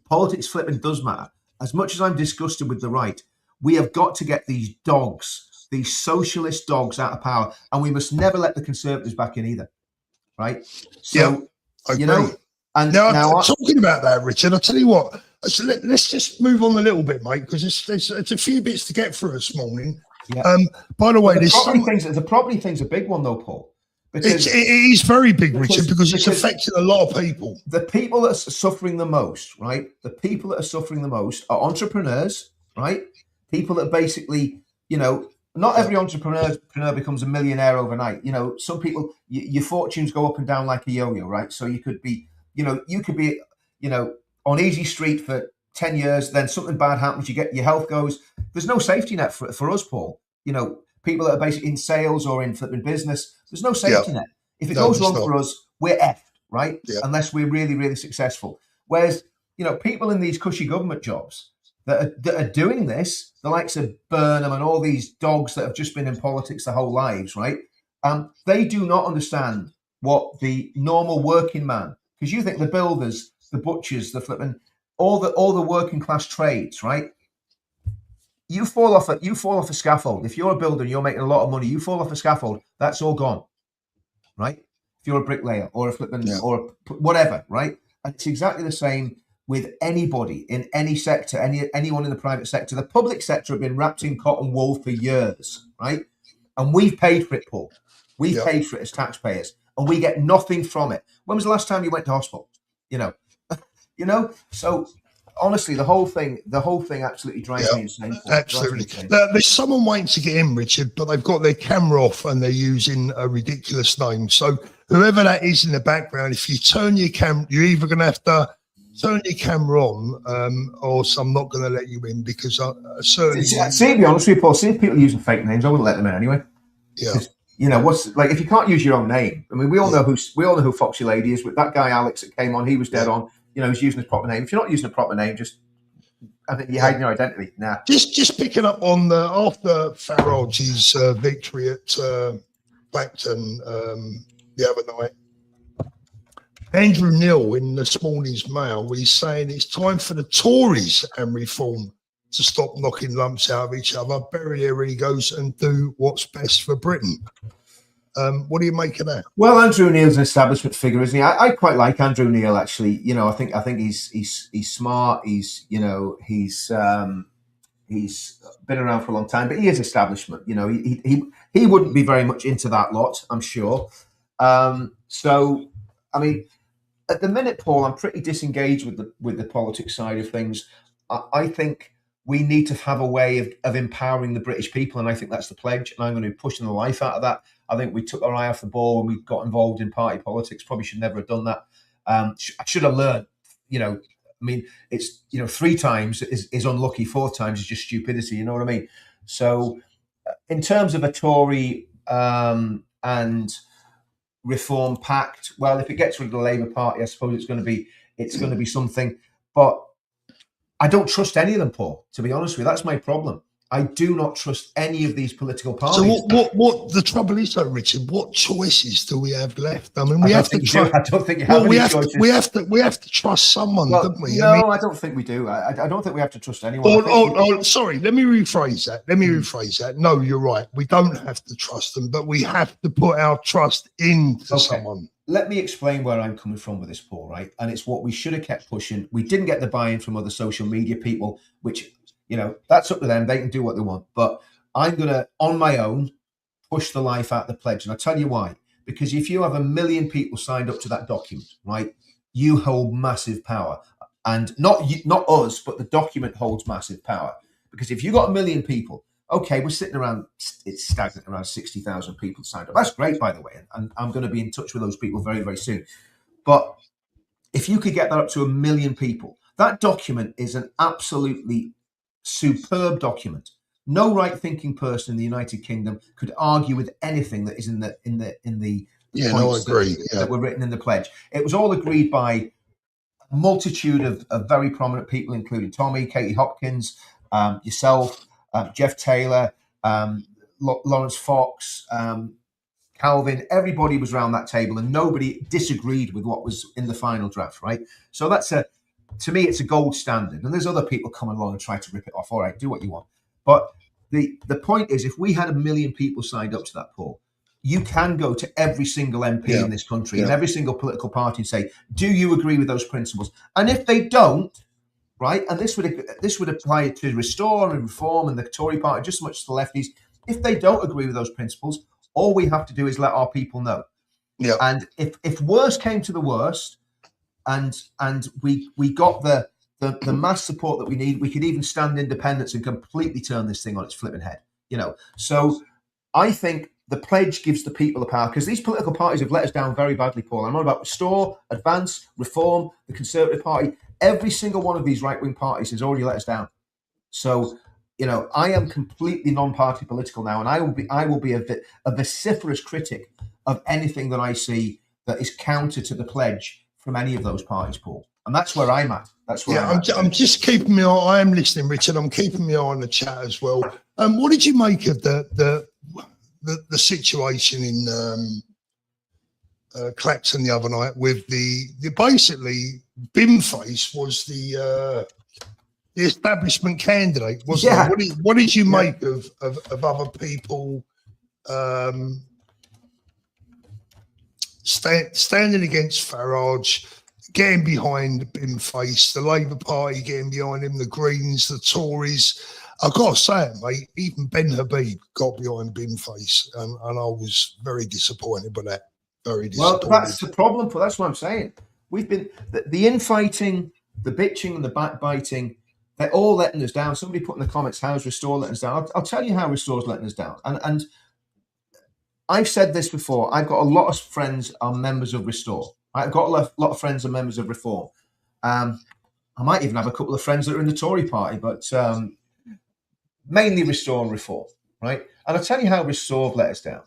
politics flipping does matter. As much as I'm disgusted with the right, we have got to get these dogs, these socialist dogs out of power. And we must never let the Conservatives back in either. Right? So, you know, and now talking about that, Richard, I'll tell you what, so let's just move on a little bit, mate, because it's a few bits to get through this morning. Yeah. By the way, the property thing's a big one though, Paul. Because it is very big, Richard, because it's affecting a lot of people. The people that are suffering the most, right? The people that are suffering the most are entrepreneurs, right? People that basically, you know, not every entrepreneur becomes a millionaire overnight. You know, some people, your fortunes go up and down like a yo-yo, right? So you could be, you know, on easy street for 10 years, then something bad happens, your health goes. There's no safety net for us, Paul. You know, people that are basically in sales or in flipping business, there's no safety net. If it goes wrong for us, we're effed, right? Yeah. Unless we're really, really successful. Whereas, you know, people in these cushy government jobs that are doing this, the likes of Burnham and all these dogs that have just been in politics their whole lives, right? They do not understand what the normal working man, because you think the builders, the butchers, the flipping, all the working class trades, right? you fall off a scaffold. If you're a builder and you're making a lot of money, you fall off a scaffold, that's all gone, right? If you're a bricklayer or a flipping or whatever, right? And it's exactly the same with anybody in any sector, anyone in the private sector. The public sector have been wrapped in cotton wool for years, right? And we've paid for it, Paul. We've paid for it as taxpayers, and we get nothing from it. When was the last time you went to hospital? So honestly, the whole thing absolutely drives me insane. Absolutely. There's someone waiting to get in, Richard, but they've got their camera off and they're using a ridiculous name. So whoever that is in the background, if you turn your camera, you're either going to have to turn your camera on, or so I'm not going to let you in, because certainly. See, to be honest with you, Paul, see if people using fake names, I wouldn't let them in anyway. Yeah. What's like if you can't use your own name? I mean, we all know who Foxy Lady is. With that guy Alex that came on, he was dead on. He's using his proper name. If you're not using a proper name, I think you're hiding your identity. Nah. Just picking up on after Farage's victory at Clacton the other night. Andrew Neil in this morning's Mail, he's saying it's time for the Tories and Reform to stop knocking lumps out of each other, bury their egos, and do what's best for Britain. What do you make of that? Well, Andrew Neil's an establishment figure, isn't he? I quite like Andrew Neil, actually. I think he's smart. He's been around for a long time, but he is establishment. He wouldn't be very much into that lot, I'm sure. So, I mean, at the minute, Paul, I'm pretty disengaged with the politics side of things. I think we need to have a way of empowering the British people, and I think that's the pledge, and I'm going to be pushing the life out of that. I think we took our eye off the ball when we got involved in party politics. Probably should never have done that. I should have learned, I mean, it's, 3 times is unlucky, 4 times is just stupidity, you know what I mean? So in terms of a Tory and Reform pact, well, if it gets rid of the Labour Party, I suppose it's going to be something, but I don't trust any of them, Paul, to be honest with you. That's my problem. I do not trust any of these political parties. So what the trouble is, though, Richard, what choices do we have left? I mean, we have to trust. I don't think you have any choices. We have to trust someone, don't we? No, I don't think we do. I don't think we have to trust anyone. Sorry, let me rephrase that. No, you're right. We don't have to trust them, but we have to put our trust into someone. Let me explain where I'm coming from with this, Paul, right? And it's what we should have kept pushing. We didn't get the buy-in from other social media people, which, that's up to them. They can do what they want. But I'm going to, on my own, push the life out of the pledge. And I'll tell you why. Because if you have 1 million people signed up to that document, right, you hold massive power. And not us, but the document holds massive power. Because if you got 1 million people, okay, we're sitting around, it's stagnant around 60,000 people signed up. That's great, by the way. And I'm going to be in touch with those people very, very soon. But if you could get that up to 1 million people, that document is an absolutely superb document. No right-thinking person in the United Kingdom could argue with anything that is in the I agree. That were written in the pledge. It was all agreed by a multitude of very prominent people, including Tommy, Katie Hopkins, yourself, Jeff Taylor, Lawrence Fox, Calvin. Everybody was around that table, and nobody disagreed with what was in the final draft. Right. So to me, it's a gold standard. And there's other people coming along and try to rip it off. All right, do what you want. But the point is, if we had 1 million people signed up to that, Paul, you can go to every single MP in this country and every single political party and say, do you agree with those principles? And if they don't, right, and this would apply to Restore and Reform and the Tory party just as much as the lefties, if they don't agree with those principles, all we have to do is let our people know. Yeah. And if worse came to the worst, and we got the mass support that we need, we could even stand independence and completely turn this thing on its flipping head. So I think the pledge gives the people the power, because these political parties have let us down very badly, Paul. I'm on about Restore, Advance, Reform, the Conservative Party. Every single one of these right-wing parties has already let us down. So, I am completely non-party political now, and I will be a vociferous critic of anything that I see that is counter to the pledge from any of those parties, Paul. And that's where I'm at. I'm just keeping my eye. I am listening, Richard. I'm keeping my eye on the chat as well. What did you make of the situation in Clacton the other night with the basically Bimface was the the establishment candidate, wasn't Yeah. he? What did you make of other people standing against Farage, getting behind him, face the Labour Party getting behind him, the Greens, the Tories? I've got to say it, mate. Even Ben Habib got behind Binface, and I was very disappointed by that. Very disappointed. Well, that's the problem. That's what I'm saying. We've been the infighting, the bitching, and the backbiting. They're all letting us down. Somebody put in the comments, "How's Restore letting us down?" I'll tell you how Restore's letting us down. And I've said this before. I've got a lot of friends are members of Restore. I've got a lot of friends are members of Reform. I might even have a couple of friends that are in the Tory party, but mainly Restore and Reform, right? And I'll tell you how Restore let us down.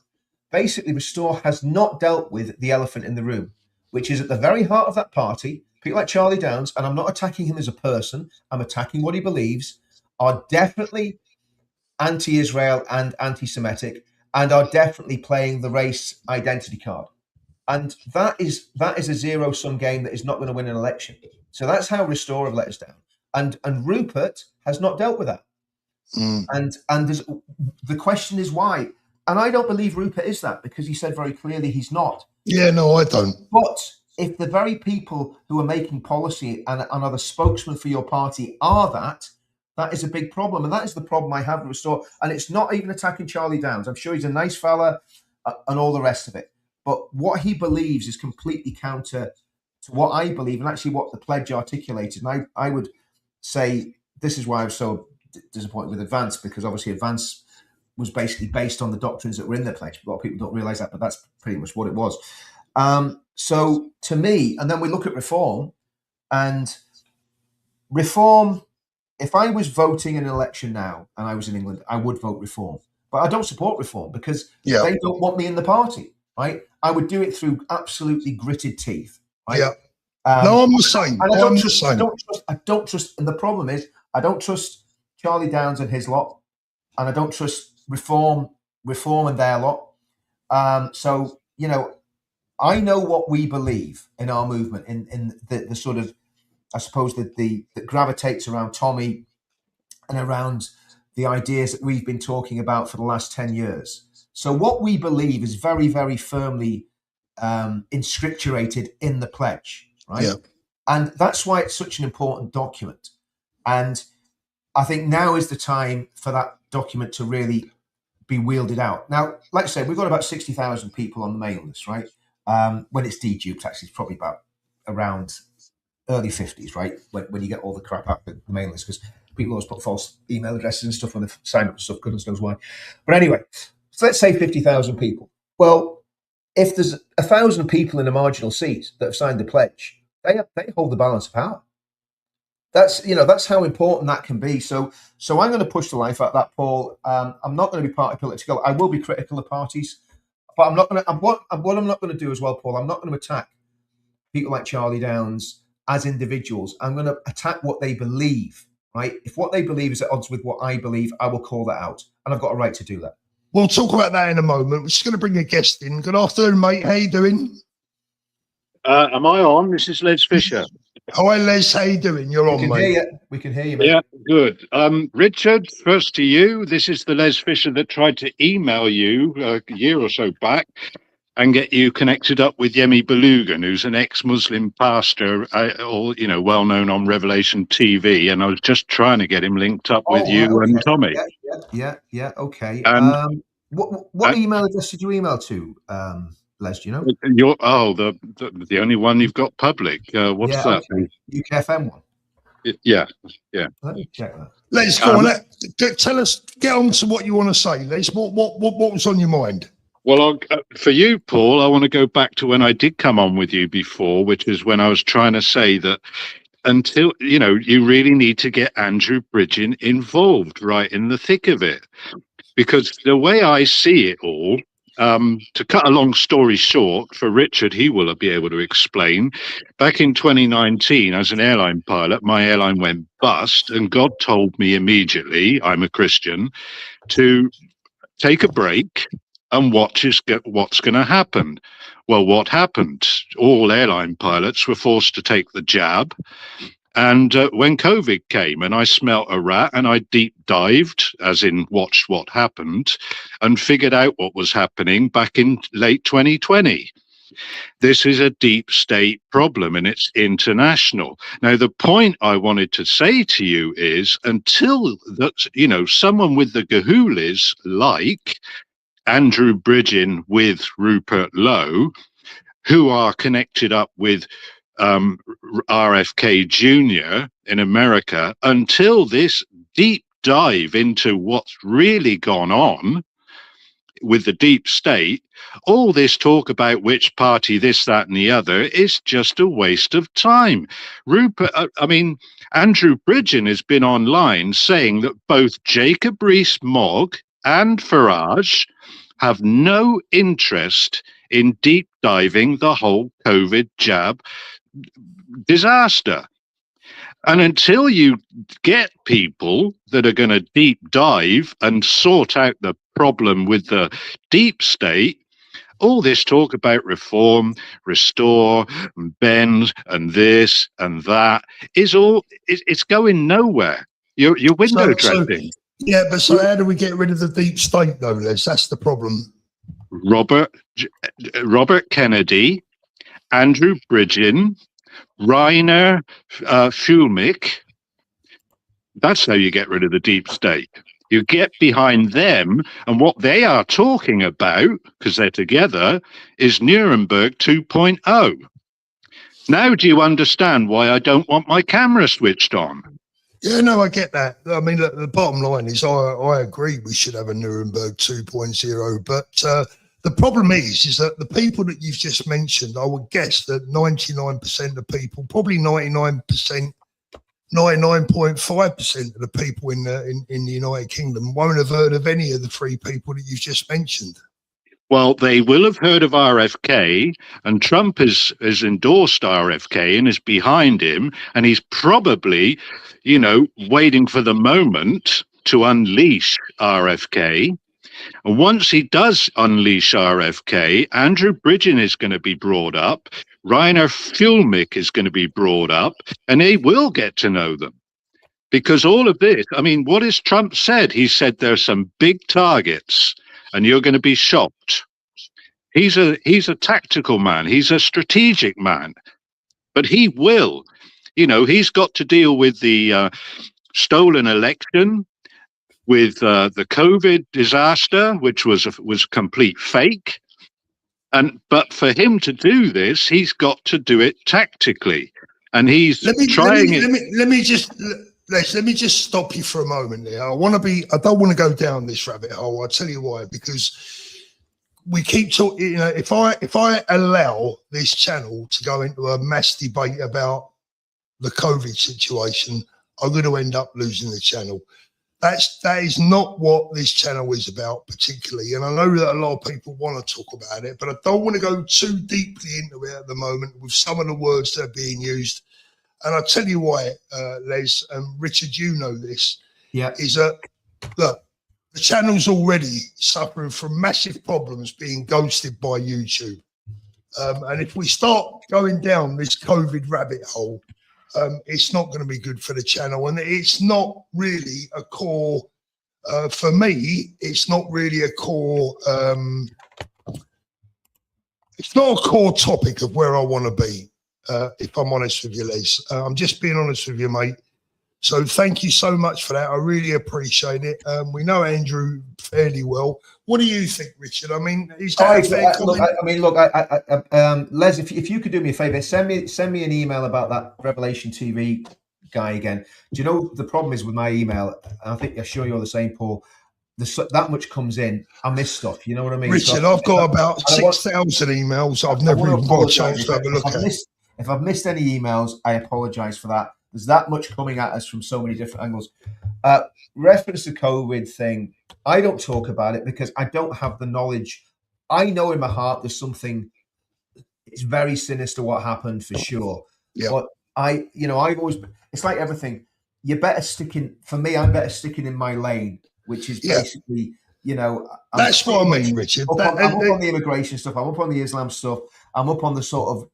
Basically, Restore has not dealt with the elephant in the room, which is at the very heart of that party. People like Charlie Downs, and I'm not attacking him as a person, I'm attacking what he believes, are definitely anti-Israel and anti-Semitic, and are definitely playing the race identity card. And that is a zero-sum game that is not going to win an election. So that's how Restore have let us down. And Rupert has not dealt with that. And the question is why. And I don't believe Rupert is that, because he said very clearly he's not. Yeah, no, I don't. But if the very people who are making policy and are the spokesman for your party are that is a big problem. And that is the problem I have with Restore. And it's not even attacking Charlie Downs. I'm sure he's a nice fella and all the rest of it. But what he believes is completely counter to what I believe, and actually what the pledge articulated. And I would say this is why I was so disappointed with Advance, because obviously Advance was basically based on the doctrines that were in the pledge. A lot of people don't realise that, but that's pretty much what it was. So to me, and then we look at Reform, and Reform, if I was voting in an election now and I was in England, I would vote Reform. But I don't support Reform because they don't want me in the party, right? I would do it through absolutely gritted teeth, right? Yeah. No, I'm the same. And I don't trust, and the problem is I don't trust Charlie Downs and his lot, and I don't trust Reform and their lot. So, you know, I know what we believe in our movement, in the sort of, I suppose, that gravitates around Tommy and around the ideas that we've been talking about for the last 10 years. So what we believe is very, very firmly inscripturated in the pledge, right? Yeah. And that's why it's such an important document. And I think now is the time for that document to really be wielded out. Now, like I said, we've got about 60,000 people on the mailing list, right? When it's deduped, actually, it's probably about around early 50s, right? When you get all the crap out of the mailing list, because people always put false email addresses and stuff when they've signed up and stuff, goodness knows why. But anyway, so let's say 50,000 people. Well, if there's 1,000 people in a marginal seat that have signed the pledge, they hold the balance of power. That's how important that can be. So I'm going to push the life out of that, Paul. I'm not going to be party political. I will be critical of parties, but I'm not going to. What I'm not going to do as well, Paul. I'm not going to attack people like Charlie Downs as individuals. I'm going to attack what they believe. Right? If what they believe is at odds with what I believe, I will call that out, and I've got a right to do that. We'll talk about that in a moment. We're just going to bring a guest in. Good afternoon, mate. How you doing? Am I on? This is Les Fisher. Hi, Les. How you doing? You're on, mate. We can hear you, mate. Yeah, good. Richard, first to you. This is the Les Fisher that tried to email you a year or so back and get you connected up with Yemi Belugan, who's an ex-Muslim pastor, well known on Revelation TV. And I was just trying to get him linked up with you and Tommy. Yeah. Okay. And, what email address did you email to, Les? Do you know? The only one you've got public. What's that? Okay. UKFM one. Yeah. Let me check that. Les, go on. Tell us. Get on to what you want to say, Les. What was on your mind? Well, for you, Paul, I want to go back to when I did come on with you before, which is when I was trying to say that until, you really need to get Andrew Bridgen involved right in the thick of it. Because the way I see it all, to cut a long story short, for Richard, he will be able to explain. Back in 2019, as an airline pilot, my airline went bust, and God told me immediately, I'm a Christian, to take a break and watch what's going to happen. Well, what happened? All airline pilots were forced to take the jab, And when COVID came and I smelt a rat and I deep dived, as in watched what happened, and figured out what was happening back in late 2020. This is a deep state problem and it's international. Now, the point I wanted to say to you is until that, you know, someone with the Gahulis like Andrew Bridgen with Rupert Lowe, who are connected up with RFK Jr. in America, until this deep dive into what's really gone on with the deep state, all this talk about which party, this, that, and the other is just a waste of time. Andrew Bridgen has been online saying that both Jacob Rees-Mogg and Farage have no interest in deep diving the whole COVID jab disaster. And until you get people that are going to deep dive and sort out the problem with the deep state, all this talk about reform, restore, and bend, and this and that is all, it's going nowhere. You're window dressing. Yeah, but so how do we get rid of the deep state, though, Les? That's the problem. Robert Kennedy, Andrew Bridgen, Rainer Fulmick. That's how you get rid of the deep state. You get behind them, and what they are talking about, because they're together, is Nuremberg 2.0. Now do you understand why I don't want my camera switched on? Yeah, no, I get that. I mean, look, the bottom line is I agree we should have a Nuremberg 2.0, but the problem is that the people that you've just mentioned, I would guess that 99% of people, probably 99.5% of the people in the United Kingdom won't have heard of any of the three people that you've just mentioned. Well, they will have heard of RFK, and Trump has endorsed RFK and is behind him, and he's probably, you know, waiting for the moment to unleash RFK. And once he does unleash RFK, Andrew Bridgen is going to be brought up, Rainer Fulmick is going to be brought up, and they will get to know them. Because all of this, I mean, what has Trump said? He said there's some big targets, and you're going to be shocked. He's a tactical man. He's a strategic man. But he will, you know, he's got to deal with the stolen election, with the COVID disaster, which was complete fake. But for him to do this, he's got to do it tactically. And he's trying it. Let me just stop you for a moment there. I don't want to go down this rabbit hole. I'll tell you why, because we keep talking, you know, if I allow this channel to go into a mass debate about the COVID situation, I'm going to end up losing the channel. That is not what this channel is about particularly. And I know that a lot of people want to talk about it, but I don't want to go too deeply into it at the moment with some of the words that are being used. And I'll tell you why, Les, and Richard, you know this, is that, look, the channel's already suffering from massive problems being ghosted by YouTube. And if we start going down this COVID rabbit hole, it's not going to be good for the channel. And it's not really a core, for me, it's not really a core, it's not a core topic of where I want to be, if I'm honest with you, Les. I'm just being honest with you, mate. So thank you so much for that. I really appreciate it. We know Andrew fairly well. What do you think, Richard? I mean, is that a fair comment? Les, if you could do me a favor, send me an email about that Revelation TV guy again. Do you know the problem is with my email? I think I'm sure you're the same, Paul. That much comes in, I miss stuff. You know what I mean? Richard, so I've got about 6,000 emails. I've never even got a chance to have a look at. If I've missed any emails, I apologise for that. There's that much coming at us from so many different angles. Reference to COVID thing, I don't talk about it because I don't have the knowledge. I know in my heart there's something, it's very sinister what happened for sure. Yeah. But I've always, it's like everything. You're better sticking, for me, I'm better sticking in my lane, which is basically, that's what I mean, Richard. I'm up on the immigration stuff. I'm up on the Islam stuff. I'm up on the sort of,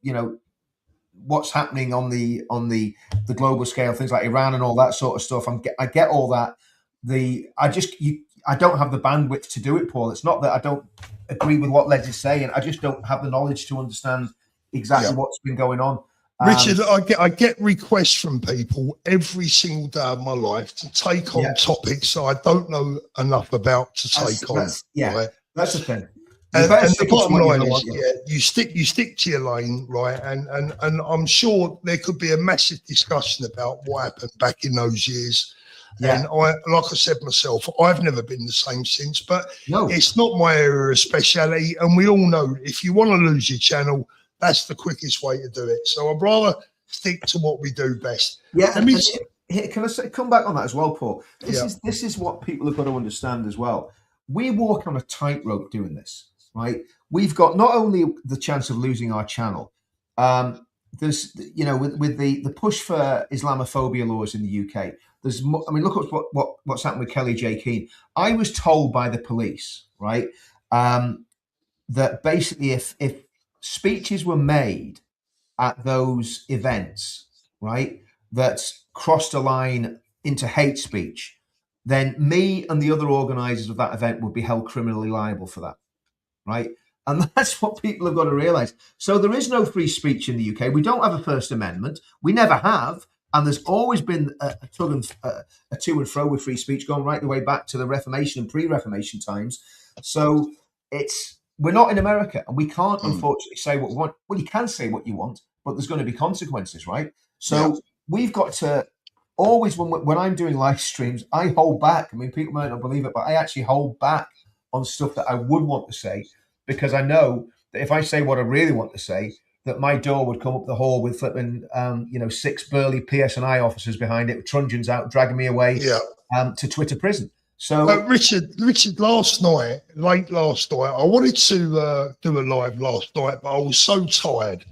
what's happening on the global scale, things like Iran and all that sort of stuff. I get all that. I don't have the bandwidth to do it, Paul. It's not that I don't agree with what Les is saying. I just don't have the knowledge to understand exactly what's been going on. Richard, I get requests from people every single day of my life to take on topics that I don't know enough about to take on. Right? That's the thing. And the bottom line is, you stick to your lane, right? And I'm sure there could be a massive discussion about what happened back in those years. Yeah. And like I said myself, I've never been the same since. But it's not my area of speciality, and we all know if you want to lose your channel, that's the quickest way to do it. So I'd rather stick to what we do best. Yeah. Can I come back on that as well, Paul? This is what people have got to understand as well. We walk on a tightrope doing this, right? We've got not only the chance of losing our channel, there's, with the push for Islamophobia laws in the UK, there's look at what's happened with Kelly J. Keane. I was told by the police, right, that basically if speeches were made at those events, right, that crossed a line into hate speech, then me and the other organisers of that event would be held criminally liable for that, right? And that's what people have got to realise. So there is no free speech in the UK. We don't have a First Amendment. We never have. And there's always been a to and fro with free speech, going right the way back to the Reformation and pre-Reformation times. So we're not in America, and we can't unfortunately say what we want. Well, you can say what you want, but there's going to be consequences, right? So we've got to always, when I'm doing live streams, I hold back. I mean, people might not believe it, but I actually hold back on stuff that I would want to say, because I know that if I say what I really want to say, that my door would come up the hall with flipping, 6 burly PSNI officers behind it, with truncheons out, dragging me away to Twitter prison. So, Richard, late last night, I wanted to do a live last night, but I was so tired.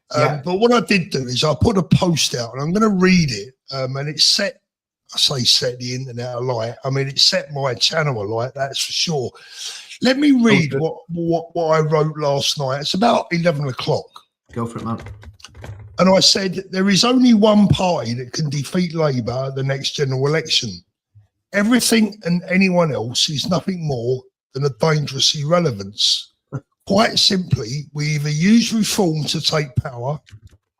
But what I did do is I put a post out, and I'm going to read it. And it set the internet alight. I mean, it set my channel alight, that's for sure. Let me read what I wrote last night. It's about 11 o'clock. Go for it, man. And I said, there is only one party that can defeat Labour at the next general election. Everything and anyone else is nothing more than a dangerous irrelevance. Quite simply, we either use reform to take power,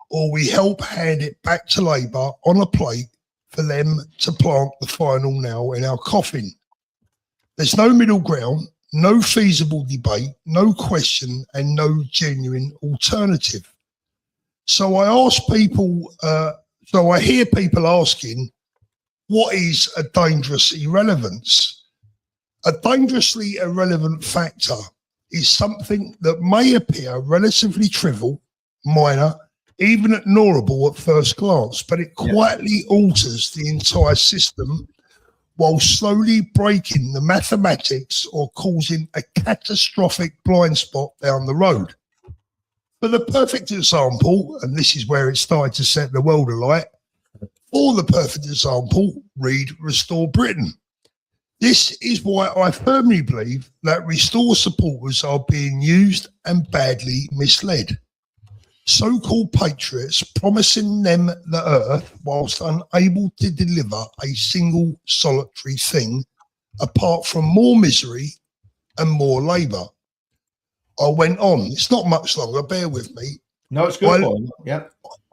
or we help hand it back to Labour on a plate for them to plant the final nail in our coffin. There's no middle ground, no feasible debate, no question, and no genuine alternative. So I hear people asking, what is a dangerous irrelevance? A dangerously irrelevant factor is something that may appear relatively trivial, minor, even ignorable at first glance, but it quietly alters the entire system while slowly breaking the mathematics or causing a catastrophic blind spot down the road. For the perfect example, and this is where it started to set the world alight, for the perfect example, read Restore Britain. This is why I firmly believe that Restore supporters are being used and badly misled. So-called patriots promising them the earth whilst unable to deliver a single solitary thing apart from more misery and more labour. I went on. It's not much longer. Bear with me. No, it's good.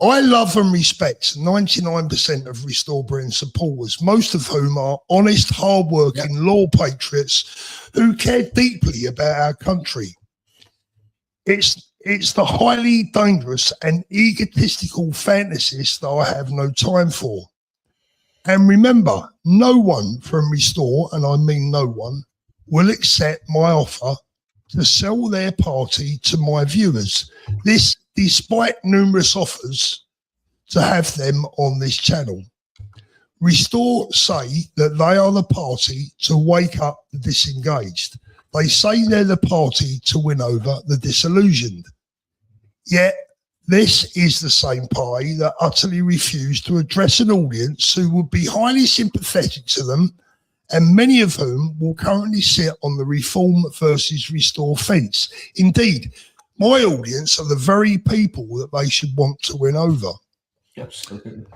I love and respect 99% of Restore Britain supporters, most of whom are honest, hard-working, loyal patriots who care deeply about our country. It's the highly dangerous and egotistical fantasies that I have no time for. And remember, no one from Restore, and I mean no one, will accept my offer to sell their party to my viewers. This despite numerous offers to have them on this channel. Restore say that they are the party to wake up the disengaged. They say they're the party to win over the disillusioned. Yet this is the same party that utterly refused to address an audience who would be highly sympathetic to them, and many of whom will currently sit on the Reform versus Restore fence. Indeed, my audience are the very people that they should want to win over. Absolutely.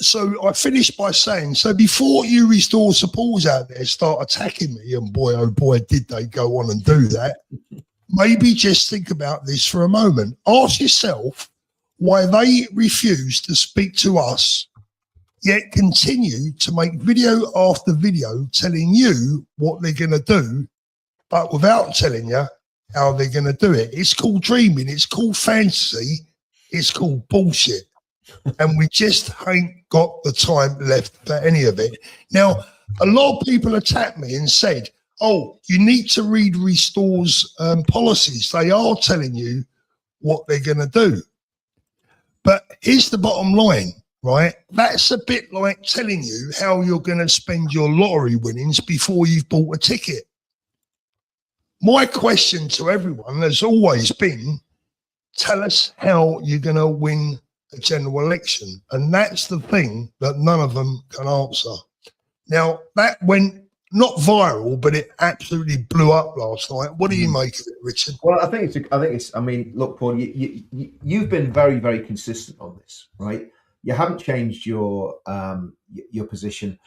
So I finished by saying, so before you Restore supporters out there start attacking me, and boy, oh boy, did they go on and do that, maybe just think about this for a moment. Ask yourself why they refuse to speak to us, yet continue to make video after video telling you what they're going to do, but without telling you how they're going to do it. It's called dreaming. It's called fantasy. It's called bullshit. And we just ain't got the time left for any of it. Now, a lot of people attacked me and said, oh, you need to read Restore's policies. They are telling you what they're going to do. But here's the bottom line, right? That's a bit like telling you how you're going to spend your lottery winnings before you've bought a ticket. My question to everyone has always been, tell us how you're going to win a general election. And that's the thing that none of them can answer. Now, that went not viral, but it absolutely blew up last night. What do you make of it, Richard? Well, I think it's. I mean, look, Paul, you've been very, very consistent on this, right? You haven't changed your position.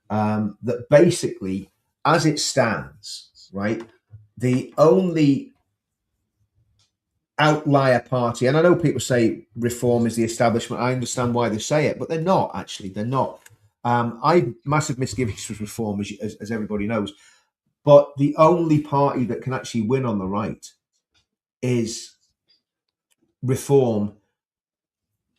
That basically, as it stands, right, the only outlier party, and I know people say reform is the establishment. I understand why they say it, but they're not. Actually, they're not. I massive misgivings with reform, as everybody knows. But the only party that can actually win on the right is reform.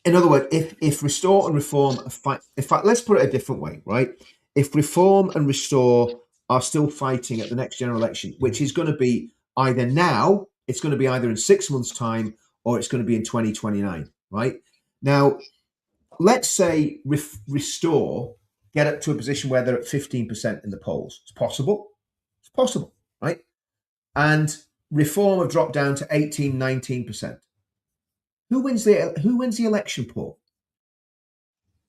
In other words, if Restore and Reform are in fact, let's put it a different way, right? If Reform and Restore are still fighting at the next general election, which is going to be either now, it's going to be either in 6 months' time, or it's going to be in 2029, right? Now, let's say Restore get up to a position where they're at 15% in the polls. It's possible. It's possible, right? And Reform have dropped down to 18, 19%. Who wins the election, Paul?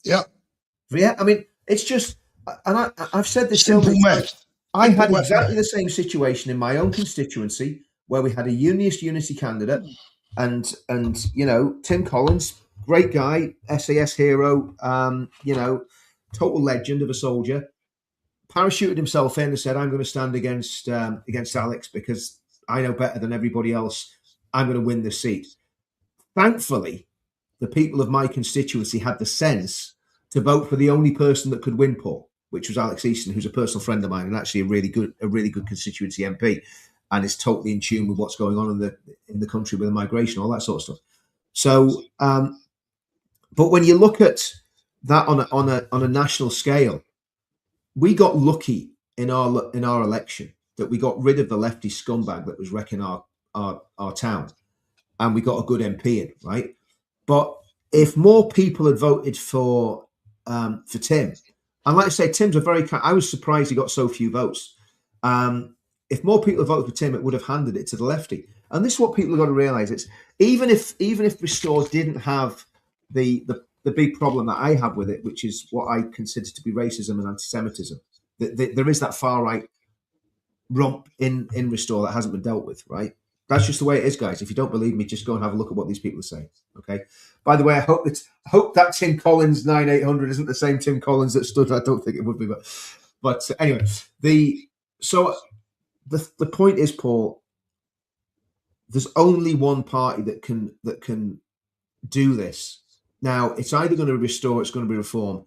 Yeah. Yeah, I mean, it's just, and I've said this simple math. I had exactly the same situation in my own constituency where we had a unity candidate, and you know, Tim Collins, great guy, SAS hero, you know, total legend of a soldier, parachuted himself in and said, I'm going to stand against Alex because I know better than everybody else. I'm going to win this seat. Thankfully, the people of my constituency had the sense to vote for the only person that could win, Paul, which was Alex Easton, who's a personal friend of mine and actually a really good constituency MP, and is totally in tune with what's going on in the country with the migration, all that sort of stuff. So, but when you look at that on a national scale, we got lucky in our election that we got rid of the lefty scumbag that was wrecking our town, and we got a good MP in, right? But if more people had voted for Tim, and like I say, Tim's I was surprised he got so few votes. If more people had voted for Tim, it would have handed it to the lefty. And this is what people have got to realise. It's even if Restore didn't have the big problem that I have with it, which is what I consider to be racism and anti-Semitism. There is that far right rump in Restore that hasn't been dealt with, right? That's just the way it is, guys. If you don't believe me, just go and have a look at what these people are saying. Okay. By the way, I hope that Tim Collins 9800 isn't the same Tim Collins that stood. I don't think it would be, but anyway, the point is, Paul, there's only one party that can do this. Now, it's either going to be Restore, it's going to be Reform.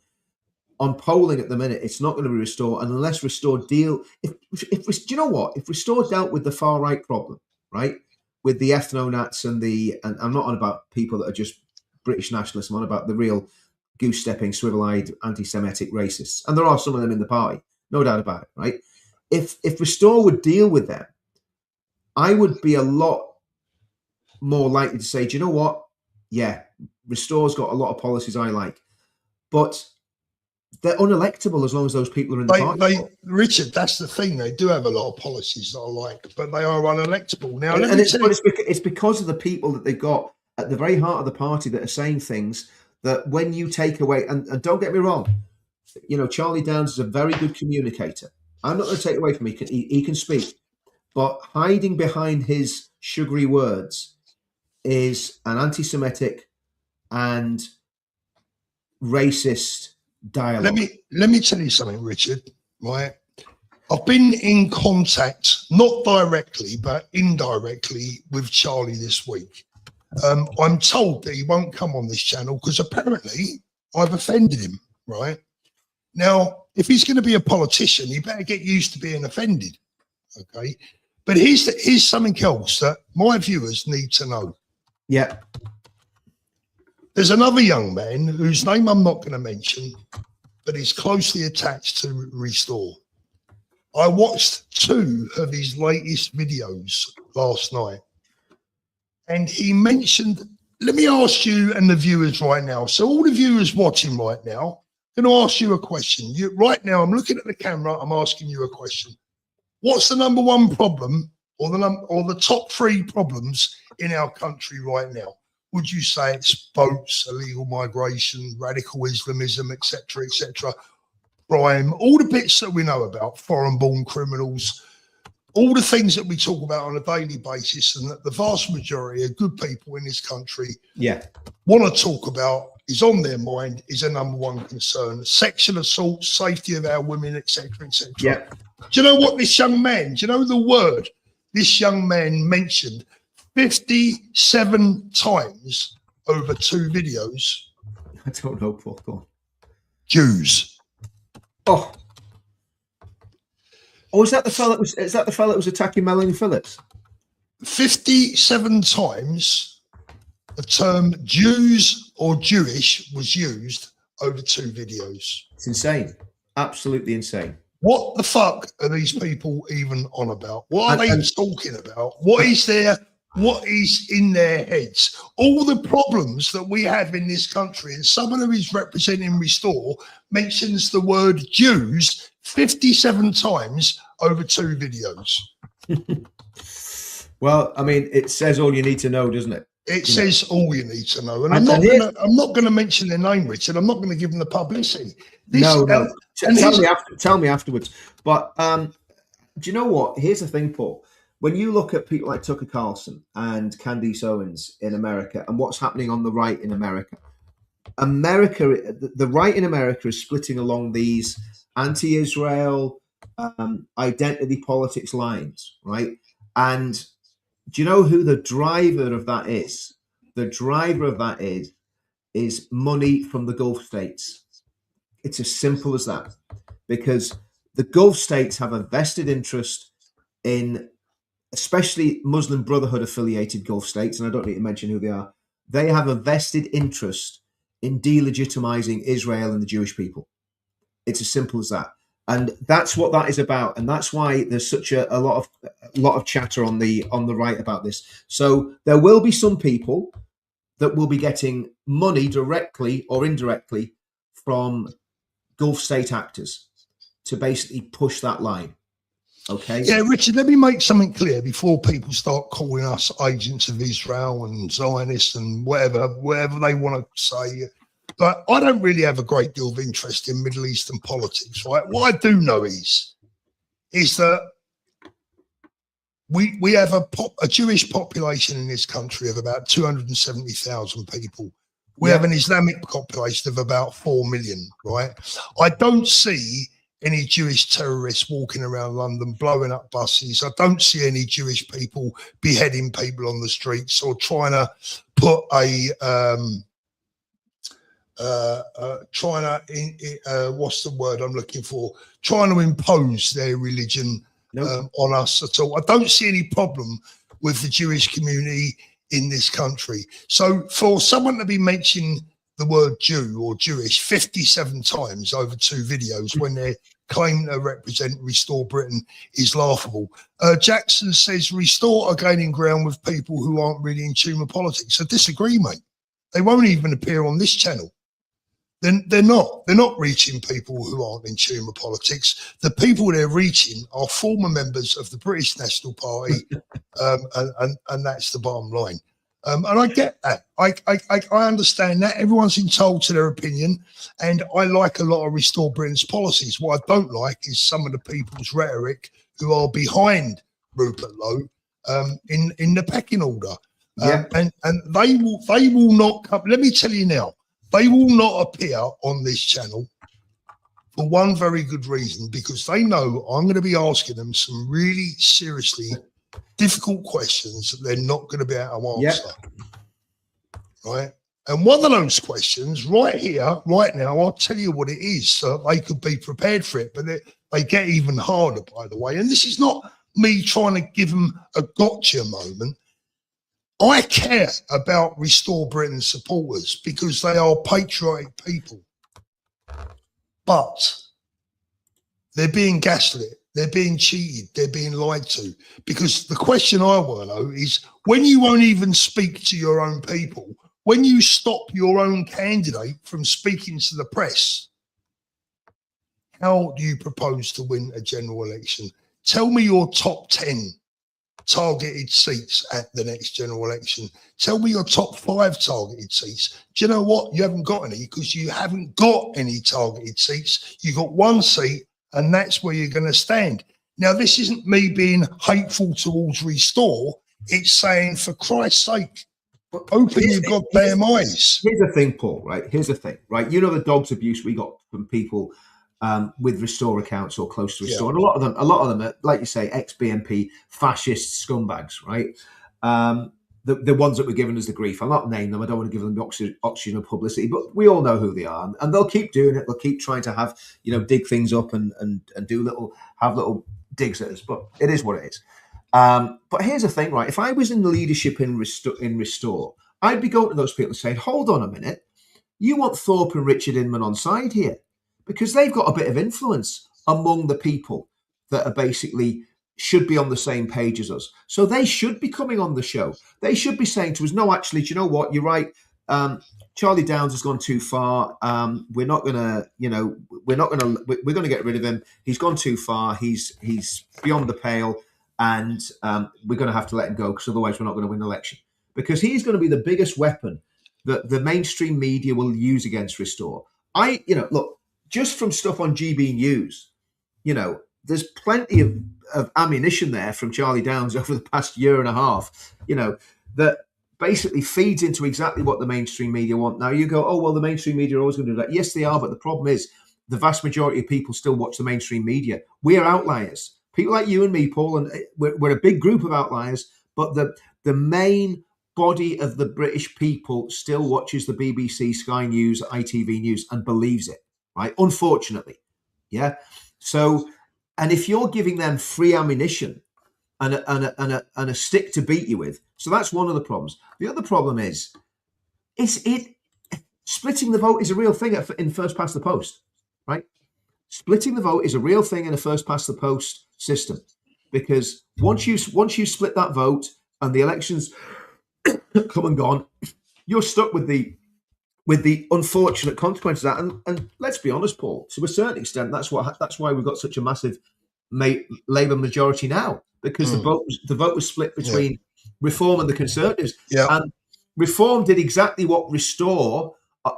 On polling at the minute, it's not going to be Restore, and unless Restore deal. Do you know what? If Restore dealt with the far right problem, right, with the ethno-nats and I'm not on about people that are just British nationalists. I'm on about the real goose-stepping, swivel-eyed, anti-Semitic racists, and there are some of them in the party, no doubt about it, right? If Restore would deal with them, I would be a lot more likely to say, do you know what? Yeah, Restore's got a lot of policies I like, but they're unelectable as long as those people are in the party. Richard, that's the thing. They do have a lot of policies that I like, but they are unelectable. Now, it's because of the people that they've got at the very heart of the party that are saying things that when you take away, and don't get me wrong, you know, Charlie Downs is a very good communicator. I'm not going to take away from him. He can speak. but hiding behind his sugary words is an anti-Semitic and racist dialogue. Let me tell you something, Richard. Right, I've been in contact, not directly but indirectly, with Charlie this week. I'm told that he won't come on this channel because apparently I've offended him. Right now, if he's going to be a politician, he better get used to being offended. Okay, but here's something else that my viewers need to know. Yeah. There's another young man whose name I'm not going to mention, but he's closely attached to Restore. I watched 2 of his latest videos last night, and he mentioned, let me ask you and the viewers right now. So all the viewers watching right now, I'm going to ask you a question. Right now, I'm looking at the camera. I'm asking you a question. What's the number one problem, or the top 3 problems in our country right now? Would you say it's votes, illegal migration, radical Islamism, etc., crime, all the bits that we know about, foreign-born criminals, all the things that we talk about on a daily basis, and that the vast majority of good people in this country want to talk about, is on their mind, is a number one concern. Sexual assault, safety of our women, etc., etc. Yeah. Do you know what this young man, do you know the word this young man mentioned 57 times over 2 videos? I don't know, Paul. Go on. Jews. Oh, is that the fella that was attacking Melanie Phillips? 57 times the term Jews or Jewish was used over 2 videos. It's insane. Absolutely insane. What the fuck are these people even on about? What are they talking about? What is in their heads? All the problems that we have in this country, and someone who is representing Restore mentions the word Jews 57 times over 2 videos. Well, I mean, it says all you need to know, doesn't it? It says all you need to know. And I'm not going to mention their name, Richard. I'm not going to give them the publicity. No. Tell me afterwards. But do you know what? Here's the thing, Paul. When you look at people like Tucker Carlson and Candace Owens in America and what's happening on the right in America, the right in America is splitting along these anti-Israel identity politics lines, right? And do you know who the driver of that is? The driver of that is money from the Gulf states. It's as simple as that, because the Gulf states have a vested interest in, especially Muslim Brotherhood affiliated Gulf states, and I don't need to mention who they are. They have a vested interest in delegitimizing Israel and the Jewish people. It's as simple as that. And that's what that is about. And that's why there's such a lot of chatter on the right about this. So there will be some people that will be getting money directly or indirectly from Gulf state actors to basically push that line. Okay. Yeah, Richard, let me make something clear before people start calling us agents of Israel and Zionists and whatever they want to say. But I don't really have a great deal of interest in Middle Eastern politics, right? What I do know is that we have a Jewish population in this country of about 270,000 people. We have an Islamic population of about 4 million, right? I don't see any Jewish terrorists walking around London blowing up buses. I don't see any Jewish people beheading people on the streets or trying to put what's the word I'm looking for? Trying to impose their religion on us at all. I don't see any problem with the Jewish community in this country. So for someone to be mentioning the word Jew or Jewish 57 times over 2 videos when they're claiming to represent Restore Britain is laughable. Jackson says Restore are gaining ground with people who aren't really in tune with politics. I disagree, mate. They won't even appear on this channel. They're not reaching people who aren't in tune with politics. The people they're reaching are former members of the British National Party, and that's the bottom line. And I get that. I understand that. Everyone's entitled to their opinion, and I like a lot of Restore Britain's policies. What I don't like is some of the people's rhetoric who are behind Rupert Lowe in the pecking order. Yeah. And they will not come. Let me tell you now, they will not appear on this channel for one very good reason, because they know I'm going to be asking them some really seriously difficult questions that they're not going to be able to answer. Right? And one of those questions right here, right now, I'll tell you what it is so they could be prepared for it. But they get even harder, by the way. And this is not me trying to give them a gotcha moment. I care about Restore Britain supporters because they are patriotic people. But they're being gaslit. They're being cheated. They're being lied to. Because the question I want to know is, when you won't even speak to your own people, when you stop your own candidate from speaking to the press, how do you propose to win a general election? Tell me your top 10 targeted seats at the next general election. Tell me your top 5 targeted seats. Do you know what? You haven't got any, because you haven't got any targeted seats. You got one seat, and that's where you're going to stand. Now, this isn't me being hateful towards Restore. It's saying, for Christ's sake, open your goddamn eyes. Here's the thing, Paul, right? Here's the thing, right? You know the dogs abuse we got from people with Restore accounts or close to Restore. And a lot of them are, like you say, ex-BNP fascist scumbags, right? The ones that were giving us the grief. I'll not name them. I don't want to give them the oxygen of publicity, but we all know who they are. And they'll keep doing it. They'll keep trying to have, dig things up and do little digs at us. But it is what it is. But here's the thing, right? If I was in leadership in Restore, I'd be going to those people and saying, hold on a minute. You want Thorpe and Richard Inman on side here, because they've got a bit of influence among the people that are basically should be on the same page as us. So they should be coming on the show. They should be saying to us, no, actually, do you know what? You're right. Charlie Downs has gone too far. We're going to get rid of him. He's gone too far. He's beyond the pale. And we're going to have to let him go, because otherwise we're not going to win the election. Because he's going to be the biggest weapon that the mainstream media will use against Restore. Look, just from stuff on GB News, there's plenty of ammunition there from Charlie Downs over the past year and a half, that basically feeds into exactly what the mainstream media want. Now you go, oh, well, the mainstream media are always going to do that. Yes, they are. But the problem is the vast majority of people still watch the mainstream media. We are outliers. People like you and me, Paul, and we're a big group of outliers, but the main body of the British people still watches the BBC, Sky News, ITV News, and believes it, right? Unfortunately, yeah. So, and if you're giving them free ammunition and a stick to beat you with, so that's one of the problems. The other problem is, splitting the vote is a real thing in first past the post, right? Splitting the vote is a real thing in a first past the post system, because once you split that vote and the elections come and gone, you're stuck with the unfortunate consequences of that. And let's be honest, Paul, to a certain extent, that's why we've got such a massive Labour majority now, because the vote was split between Reform and the Conservatives. Yeah. And Reform did exactly what Restore.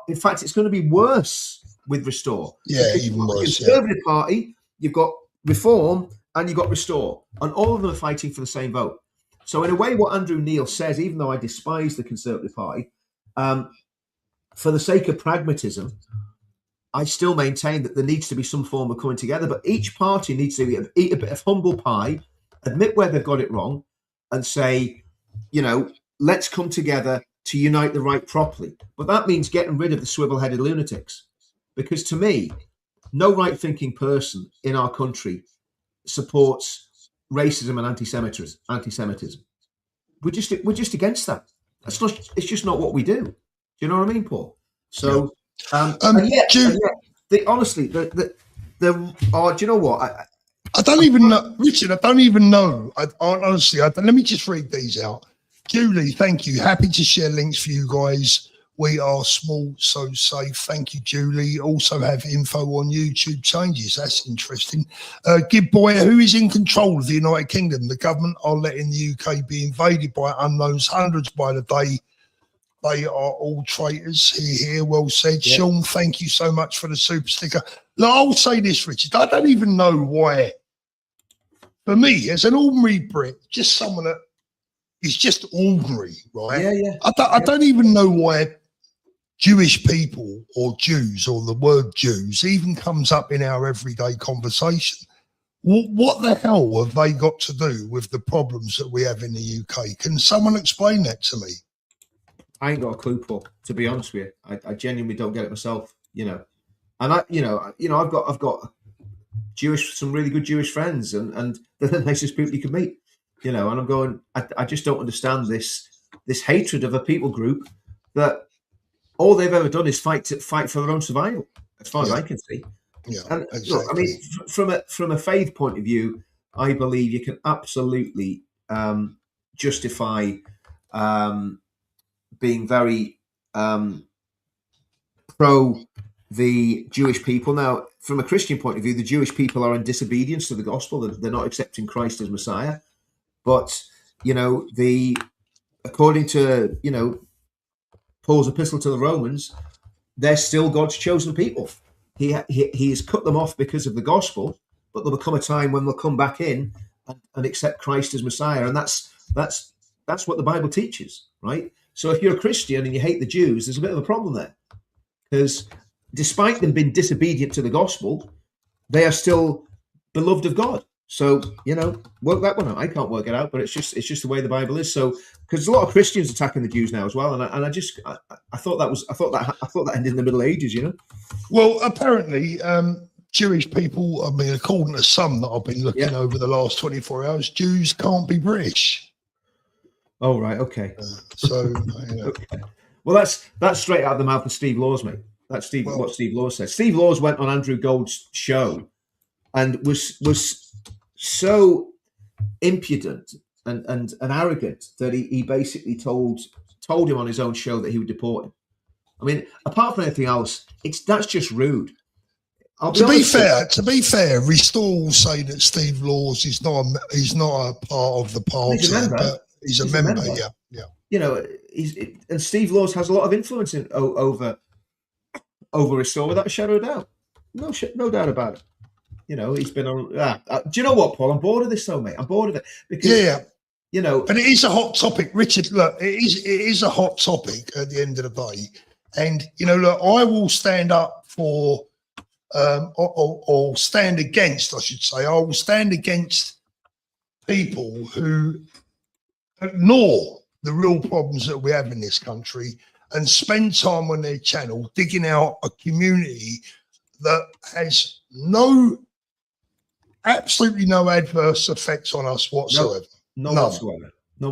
In fact, it's going to be worse with Restore. Yeah, even worse. The Conservative Party, you've got Reform and you've got Restore, and all of them are fighting for the same vote. So in a way, what Andrew Neil says, even though I despise the Conservative Party, for the sake of pragmatism, I still maintain that there needs to be some form of coming together. But each party needs to eat a bit of humble pie, admit where they've got it wrong, and say, let's come together to unite the right properly. But that means getting rid of the swivel-headed lunatics. Because to me, no right-thinking person in our country supports racism and anti-Semitism. We're just against that. It's just not what we do. Do you know what I mean, Paul? So, honestly, do you know what? I don't even know, Richard. I don't even know. Honestly, let me just read these out. Julie, thank you. Happy to share links for you guys. We are small, so safe. Thank you, Julie. Also have info on YouTube changes. That's interesting. Gib Boy, who is in control of the United Kingdom? The government are letting the UK be invaded by unknowns, hundreds by the day. They are all traitors. Here. Well said. Yeah. Sean, thank you so much for the super sticker. Look, I'll say this, Richard. I don't even know why for me, as an ordinary Brit, just someone that is just ordinary, right? Yeah. I don't even know why Jewish people or Jews or the word Jews even comes up in our everyday conversation. What the hell have they got to do with the problems that we have in the UK? Can someone explain that to me? I ain't got a clue, Paul. To be honest with you, I genuinely don't get it myself. You know, and I've got some really good Jewish friends, and they're the nicest people you can meet. You know, and I'm going, I just don't understand this hatred of a people group that all they've ever done is fight for their own survival, as far as I can see. Yeah, and exactly. Look, I mean, from a faith point of view, I believe you can absolutely justify being very pro the Jewish people. Now, from a Christian point of view, the Jewish people are in disobedience to the gospel. They're not accepting Christ as Messiah. But, you know, according to, you know, Paul's epistle to the Romans, they're still God's chosen people. He has cut them off because of the gospel, but there'll come a time when they'll come back in and accept Christ as Messiah. And that's what the Bible teaches, right? So if you're a Christian and you hate the Jews, there's a bit of a problem there. Because despite them being disobedient to the gospel, they are still beloved of God. So, you know, work that one out. I can't work it out, but it's just the way the Bible is. So, because there's a lot of Christians attacking the Jews now as well, and I thought that ended in the Middle Ages, you know. Well, apparently, Jewish people, I mean, according to some that I've been looking over the last 24 hours, Jews can't be British. Oh, right, okay. So, you know. Okay. Well, that's straight out of the mouth of Steve Laws, mate. That's what Steve Laws said. Steve Laws went on Andrew Gold's show and was so impudent and arrogant that he basically told him on his own show that he would deport him. I mean, apart from anything else, that's just rude. To be fair, Restore will say that Steve Laws is not a part of the party, but he's a member. Yeah. You know, and Steve Laws has a lot of influence over Restore without a shadow of doubt. No doubt about it. You know, he's been on. Do you know what, Paul? I'm bored of this, though, mate. I'm bored of it because you know. But it is a hot topic, Richard. Look, it is a hot topic at the end of the day, and you know, look, I will stand up for, or stand against, I should say. I will stand against people who ignore the real problems that we have in this country and spend time on their channel digging out a community that has absolutely no adverse effects on us whatsoever. No whatsoever. No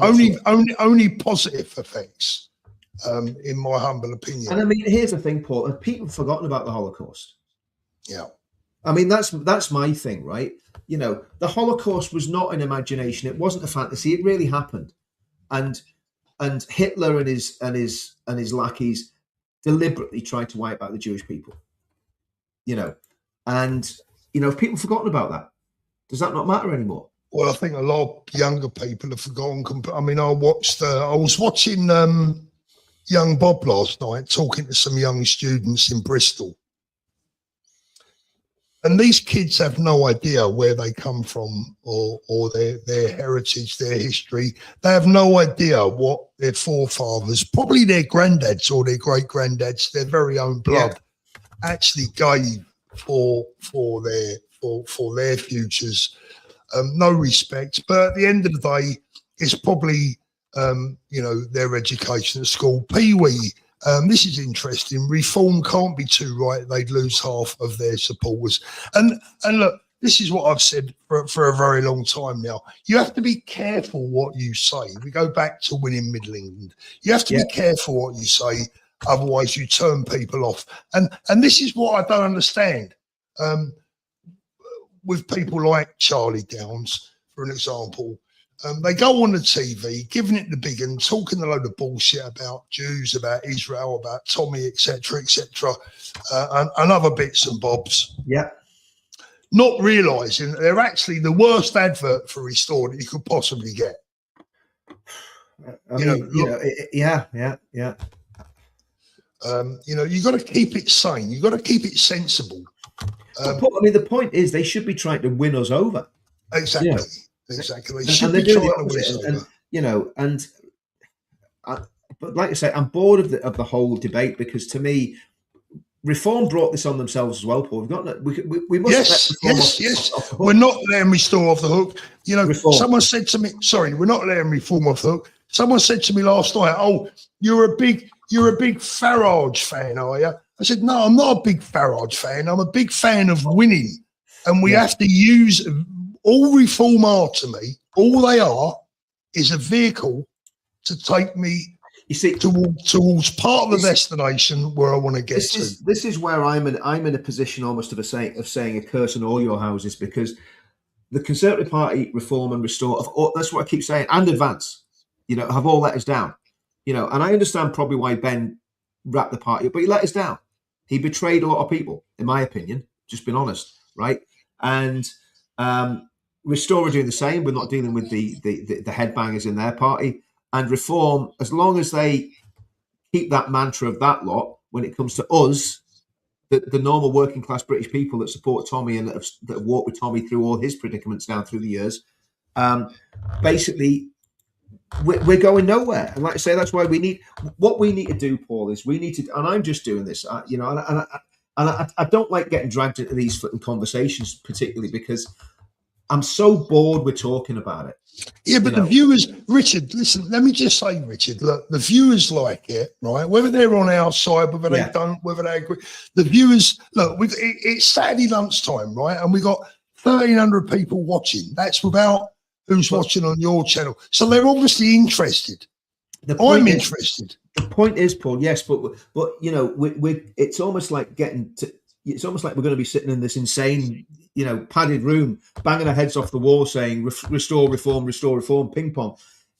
only positive effects, in my humble opinion. And I mean, here's the thing, Paul. Have people forgotten about the Holocaust? Yeah. I mean, that's my thing, right? You know, the Holocaust was not an imagination. It wasn't a fantasy. It really happened, and Hitler and his lackeys deliberately tried to wipe out the Jewish people. You know, and you know, if people have forgotten about that, does that not matter anymore? Well, I think a lot of younger people have forgotten. I mean, I was watching Young Bob last night, talking to some young students in Bristol. And these kids have no idea where they come from or their heritage, their history. They have no idea what their forefathers, probably their granddads or their great-granddads, their very own blood, actually gave for their futures. No respect. But at the end of the day, it's probably, you know, their education at school. Pee-wee. This is interesting. Reform can't be too right. They'd lose half of their supporters. And look, this is what I've said for a very long time now. You have to be careful what you say. We go back to winning Middle England. You have to be careful what you say, otherwise you turn people off. And this is what I don't understand. With people like Charlie Downs, for an example. They go on the TV, giving it the big and talking a load of bullshit about Jews, about Israel, about Tommy, etc., and other bits and bobs. Yeah. Not realising that they're actually the worst advert for Restore that you could possibly get. You know, you got to keep it sane. You got to keep it sensible. I mean, the point is they should be trying to win us over. Exactly. Yeah. Exactly. And they're doing the opposite. And you know, but like I say, I'm bored of the whole debate, because to me, Reform brought this on themselves as well, Paul. We must yes. We're not letting Restore off the hook. You know, Reform. Someone said to me, sorry, we're not letting Reform off the hook. Someone said to me last night, "Oh, you're a big Farage fan, are you?" I said, "No, I'm not a big Farage fan. I'm a big fan of winning, and we have to use all Reform are to me. All they are is a vehicle to take me." You see, towards part of the destination where I want to get to. This is where I'm in a position almost of saying a curse on all your houses, because the Conservative Party, Reform and Restore, that's what I keep saying, and Advance, you know, have all let us down. You know, and I understand probably why Ben wrapped the party up, but he let us down. He betrayed a lot of people, in my opinion, just being honest, right? And Restore are doing the same. We're not dealing with the headbangers in their party. And Reform, as long as they keep that mantra of that lot when it comes to us, the normal working class British people that support Tommy and that have walked with Tommy through all his predicaments down through the years, basically, we're going nowhere. And like I say, that's why what we need to do, Paul, is we need to, and I'm just doing this, you know, and I don't like getting dragged into these conversations, particularly because I'm so bored with talking about it. Yeah, but the viewers, Richard, listen, let me just say, Richard, look, the viewers like it, right? Whether they're on our side, whether they don't, whether they agree. The viewers, look, it's Saturday lunchtime, right? And we got 1,300 people watching. That's without who's watching on your channel. So they're obviously interested. I'm interested. The point is, Paul, yes, but you know, it's almost like it's almost like we're going to be sitting in this insane, you know, padded room, banging our heads off the wall, saying "Restore, reform, ping pong."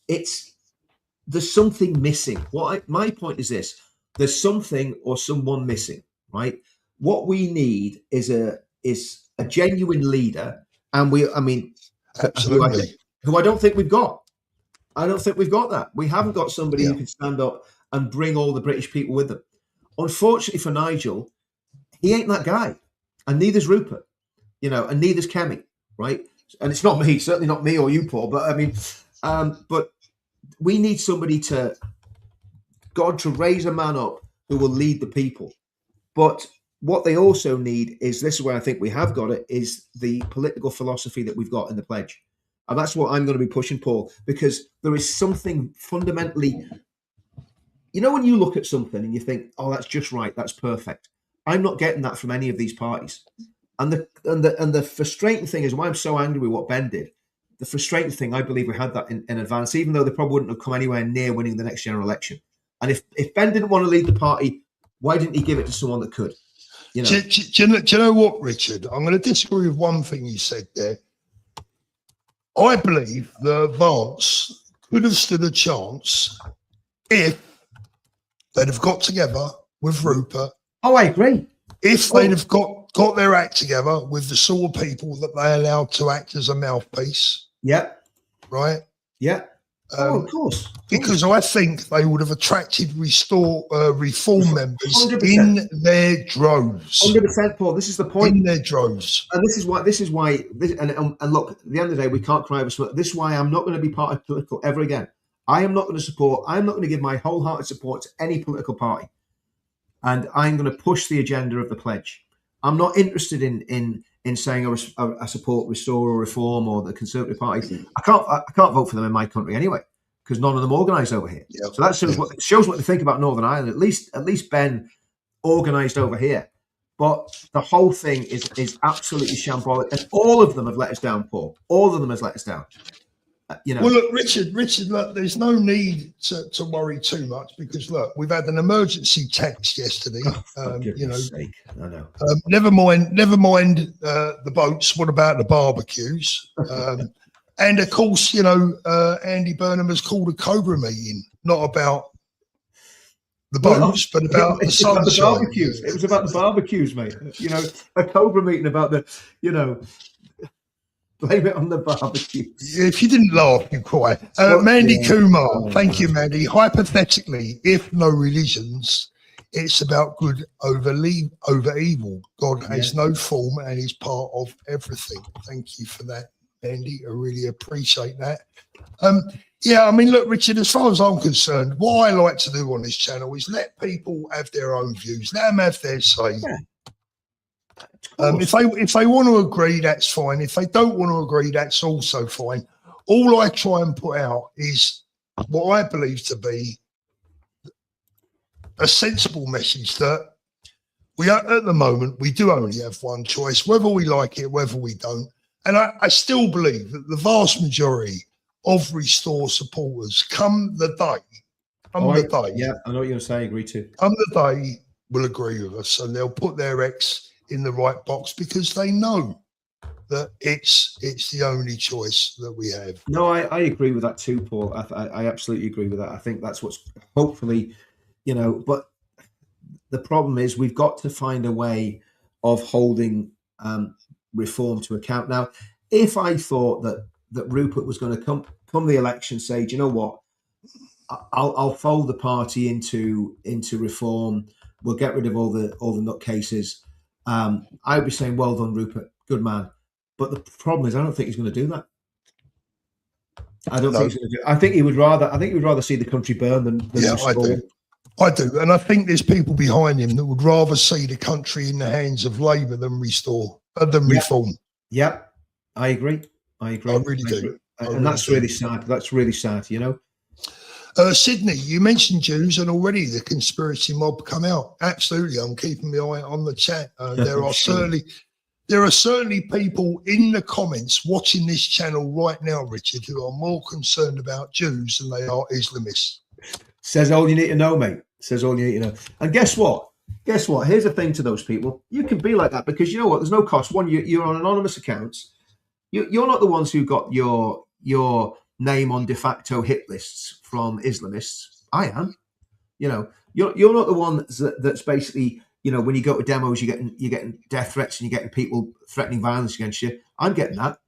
There's something missing. My point is this: there's something or someone missing, right? What we need is a genuine leader, and absolutely, who I don't think we've got. I don't think we've got that. We haven't got somebody who can stand up and bring all the British people with them. Unfortunately for Nigel, he ain't that guy, and neither's Rupert, you know, and neither's Kemi, right? And it's not me, certainly not me or you, Paul. But I mean, but we need somebody to raise a man up who will lead the people. But what they also need is, this is where I think we have got it, is the political philosophy that we've got in the pledge. And that's what I'm going to be pushing, Paul, because there is something fundamentally, you know, when you look at something and you think, oh, that's just right, that's perfect. I'm not getting that from any of these parties. And the frustrating thing is, why I'm so angry with what Ben did, the frustrating thing, I believe we had that in advance, even though they probably wouldn't have come anywhere near winning the next general election. And if Ben didn't want to lead the party, why didn't he give it to someone that could? You know? Do you know what, Richard? I'm going to disagree with one thing you said there. I believe the Advance could have stood a chance if they'd have got together with Rupert. Oh, I agree. If they'd have got their act together with the sort of people that they allowed to act as a mouthpiece. Yeah. Right? Yeah. Of course. Because I think they would have attracted reform members 100%. in their droves. 100%, Paul. This is the point. In their droves. And this is why. And look, at the end of the day, we can't cry over smoke. This is why I'm not going to be part of political ever again. I'm not going to give my wholehearted support to any political party. And I'm going to push the agenda of the pledge. I'm not interested in saying I support Restore or Reform or the Conservative Party. I can't vote for them in my country anyway, because none of them organised over here. Yep. So that shows what they think about Northern Ireland. At least Ben organised over here. But the whole thing is absolutely shambolic, and all of them have let us down, Paul. All of them has let us down. You know. Well, look, Richard, look, there's no need to worry too much, because look, we've had an emergency text yesterday. You know, sake. I know. Never mind the boats. What about the barbecues? And of course, you know, Andy Burnham has called a Cobra meeting, not about the boats, but about the sunshine. Barbecues. It was about the barbecues, mate. You know, a Cobra meeting about the, you know. Blame it on the barbecue. If you didn't laugh, you cry. Mandy Kumar, thank you, Mandy. Hypothetically, if no religions, it's about good over evil. God has no form and is part of everything. Thank you for that, Andy. I really appreciate that. Yeah, I mean, look, Richard, as far as I'm concerned, what I like to do on this channel is let people have their own views, let them have their say. Yeah. If they want to agree, that's fine. If they don't want to agree, that's also fine. All I try and put out is what I believe to be a sensible message that we are, at the moment, we do only have one choice, whether we like it, whether we don't. And I still believe that the vast majority of Restore supporters, come the day, yeah, I know what you're going to say. I agree too. Come the day, will agree with us, and they'll put their X in the right box because they know that it's the only choice that we have. No, I agree with that too, Paul. I absolutely agree with that. I think that's what's hopefully, but the problem is we've got to find a way of holding Reform to account. Now, if I thought that Rupert was going to come the election, say, do you know what, I'll fold the party into Reform. We'll get rid of all the nutcases. I'd be saying, well done, Rupert, good man. But the problem is, I don't think he's going to do that. I don't think he's going to do it. I think he would rather see the country burn than Restore. I do, and I think there's people behind him that would rather see the country in the hands of Labour than Reform. Yeah, I agree. I really do. And that's really sad. That's really sad, Sydney, you mentioned Jews, and already the conspiracy mob come out. Absolutely, I'm keeping my eye on the chat. There are certainly people in the comments watching this channel right now, Richard, who are more concerned about Jews than they are Islamists. Says all you need to know, mate. Says all you need to know. And guess what? Here's the thing to those people. You can be like that because you know what? There's no cost. One, you're on anonymous accounts. You're not the ones who got your name on de facto hit lists from Islamists. I am. You're not the one that's basically, when you go to demos, you're getting death threats and you're getting people threatening violence against you. I'm getting that.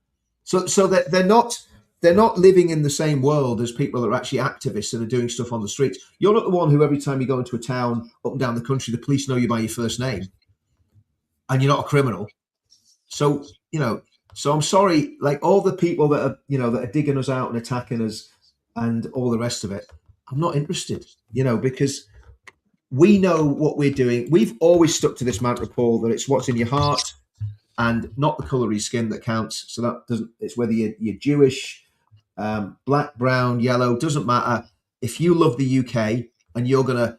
So that they're not living in the same world as people that are actually activists and are doing stuff on the streets. You're not the one who every time you go into a town up and down the country, the police know you by your first name and you're not a criminal. So, so I'm sorry, like all the people that are, that are digging us out and attacking us and all the rest of it, I'm not interested, because we know what we're doing. We've always stuck to this mantra, Paul, that it's what's in your heart and not the colour of your skin that counts. So it's whether you're Jewish, black, brown, yellow, doesn't matter. If you love the UK and you're going to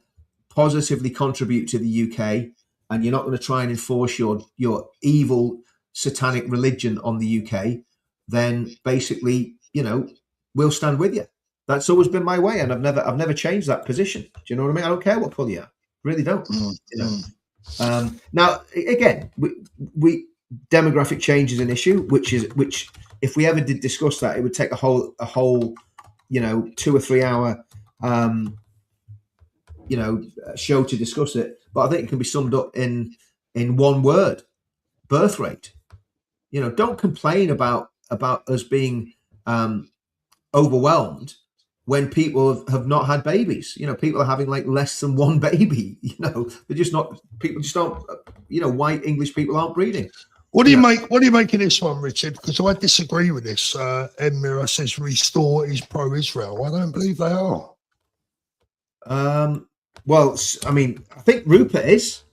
positively contribute to the UK and you're not going to try and enforce your evil satanic religion on the UK, then basically, we'll stand with you. That's always been my way, and I've never changed that position. Do you know what I mean? I don't care what colour you are. Really don't. Now, again, we demographic change is an issue, which if we ever did discuss that, it would take a whole 2 or 3 hour show to discuss it. But I think it can be summed up in one word: birth rate. Don't complain about us being overwhelmed when people have not had babies. People are having like less than one baby. They're just not. People just aren't. White English people aren't breeding. What do you make? What do you make of this one, Richard? Because I disagree with this. Ed Mirror says Restore is pro-Israel. I don't believe they are. Well, I mean, I think Rupert is.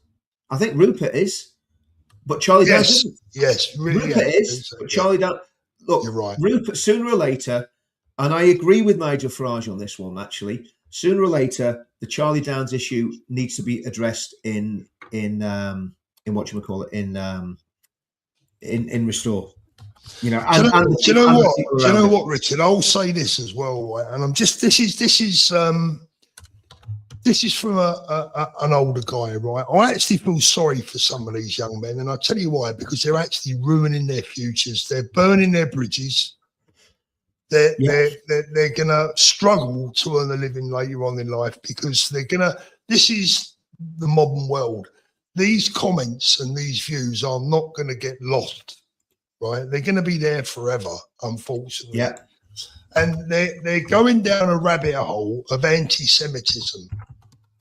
But Charlie Downs isn't. Yes, really. Rupert is, but Charlie Downs. Look, you're right. Rupert, sooner or later, and I agree with Nigel Farage on this one. Actually, sooner or later, the Charlie Downs issue needs to be addressed in Restore. Do you know what, Richard? I'll say this as well, right? And I'm just this is from an older guy, right? I actually feel sorry for some of these young men, and I'll tell you why. Because they're actually ruining their futures. They're burning their bridges. They're going to struggle to earn a living later on in life because this is the modern world. These comments and these views are not going to get lost, right? They're going to be there forever, unfortunately. Yeah. And they're going down a rabbit hole of anti-Semitism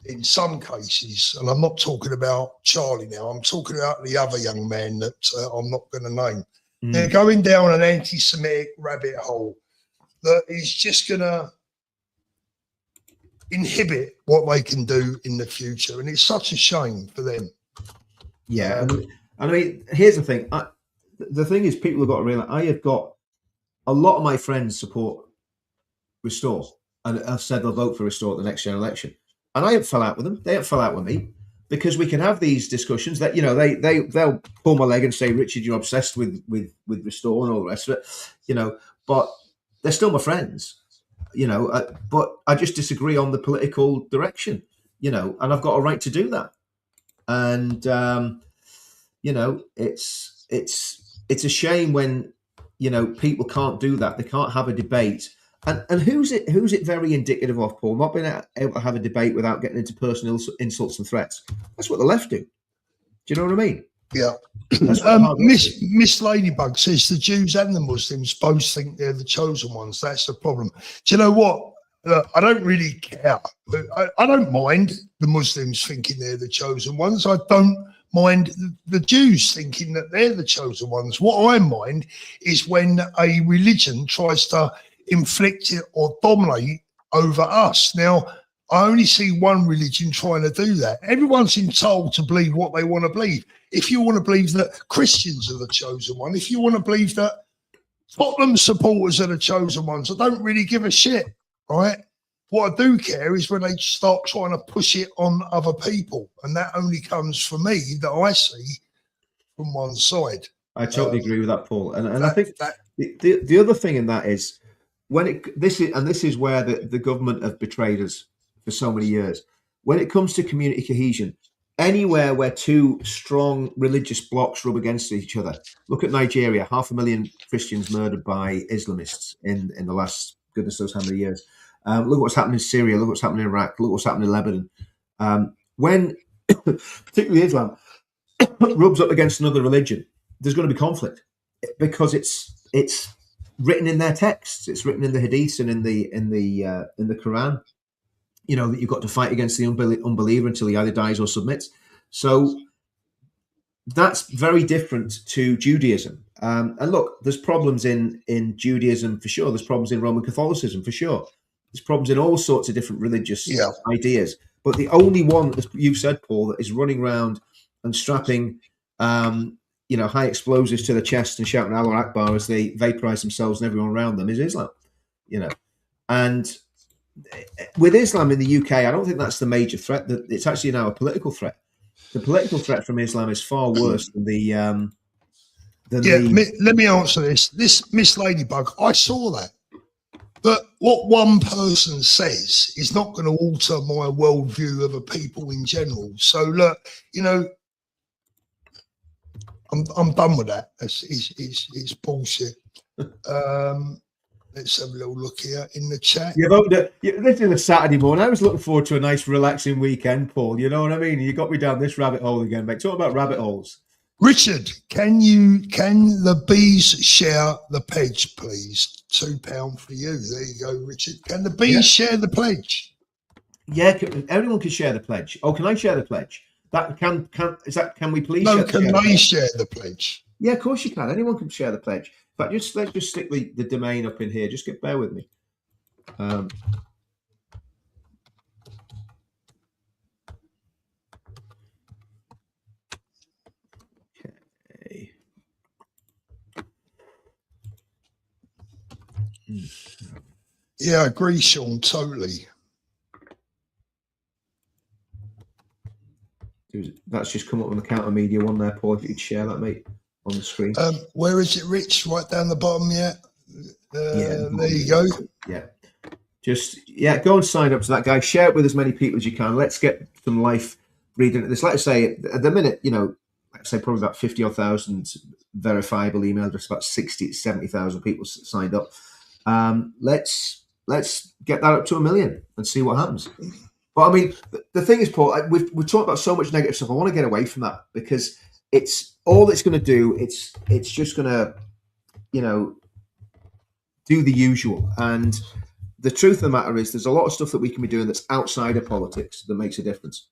in some cases. And I'm not talking about Charlie now. I'm talking about the other young man that I'm not going to name. They're going down an anti-Semitic rabbit hole that is just going to inhibit what they can do in the future. And it's such a shame for them. Yeah. I mean, here's the thing. The thing is, people have got to realize I have got a lot of my friends support Restore and have said they'll vote for Restore at the next general election. And I haven't fell out with them. They haven't fell out with me because we can have these discussions that, you know, they'll pull my leg and say, Richard, you're obsessed with Restore and all the rest of it, you know, but they're still my friends, you know, but I just disagree on the political direction, you know, and I've got a right to do that. And, you know, it's a shame when, you know, people can't do that. They can't have a debate. And who's it very indicative of, Paul? Not being able to have a debate without getting into personal insults and threats. That's what the left do. Do you know what I mean? Yeah. Miss Ladybug says the Jews and the Muslims both think they're the chosen ones. That's the problem. Do you know what? I don't really care. I don't mind the Muslims thinking they're the chosen ones. I don't mind the Jews thinking that they're the chosen ones. What I mind is when a religion tries to inflict it or dominate over us. Now, I only see one religion trying to do that. Everyone's entitled to believe what they want to believe. If you want to believe that Christians are the chosen one, if you want to believe that Tottenham supporters are the chosen ones, I don't really give a shit, right? What I do care is when they start trying to push it on other people. And that only comes from me that I see from one side. I totally agree with that, Paul. And I think the other thing in that is, this is where the government have betrayed us for so many years. When it comes to community cohesion, anywhere where two strong religious blocs rub against each other, look at Nigeria, 500,000 Christians murdered by Islamists in the last goodness knows how many years. Look what's happened in Syria, look what's happened in Iraq, look what's happened in Lebanon. When particularly Islam rubs up against another religion, there's going to be conflict because it's written in their texts. It's written in the Hadiths and in the Quran. You know that you've got to fight against the unbeliever until he either dies or submits. So that's very different to Judaism. And look, there's problems in Judaism for sure. There's problems in Roman Catholicism for sure. There's problems in all sorts of different religious ideas. But the only one, as you said, Paul, that is running around and strapping high explosives to the chest and shouting Allah Akbar as they vaporize themselves and everyone around them is Islam, you know. And with Islam in the UK, I don't think that's the major threat. It's actually now a political threat. The political threat from Islam is far worse than let me answer this. This Miss Ladybug, I saw that. But what one person says is not going to alter my worldview of the people in general. So look, you know, I'm done with that. It's bullshit. Let's have a little look here in the chat. This is a Saturday morning. I was looking forward to a nice, relaxing weekend, Paul. You know what I mean? You got me down this rabbit hole again, mate. Talk about rabbit holes. Richard, can the bees share the pledge, please? £2 for you. There you go, Richard. Can the bees share the pledge? Yeah, everyone can share the pledge. Oh, can I share the pledge? Can we please? No, can they share the pledge? Yeah, of course you can. Anyone can share the pledge. But let's just stick the domain up in here. Just bear with me. Okay. Yeah, I agree, Sean. Totally. That's just come up on the counter media one there, Paul. If you could share that, mate, on the screen. Where is it, Rich? Right down the bottom, yeah. There you go. Yeah. Go and sign up to that, guy. Share it with as many people as you can. Let's get some life breathing at this. Let's say at the minute, you know, let's say probably about 50,000 verifiable email addresses, about 70,000 people signed up. Let's get that up to 1 million and see what happens. But I mean, the thing is, Paul, we've talked about so much negative stuff. I want to get away from that because it's all it's going to do. It's just going to, you know, do the usual. And the truth of the matter is, there's a lot of stuff that we can be doing that's outside of politics that makes a difference.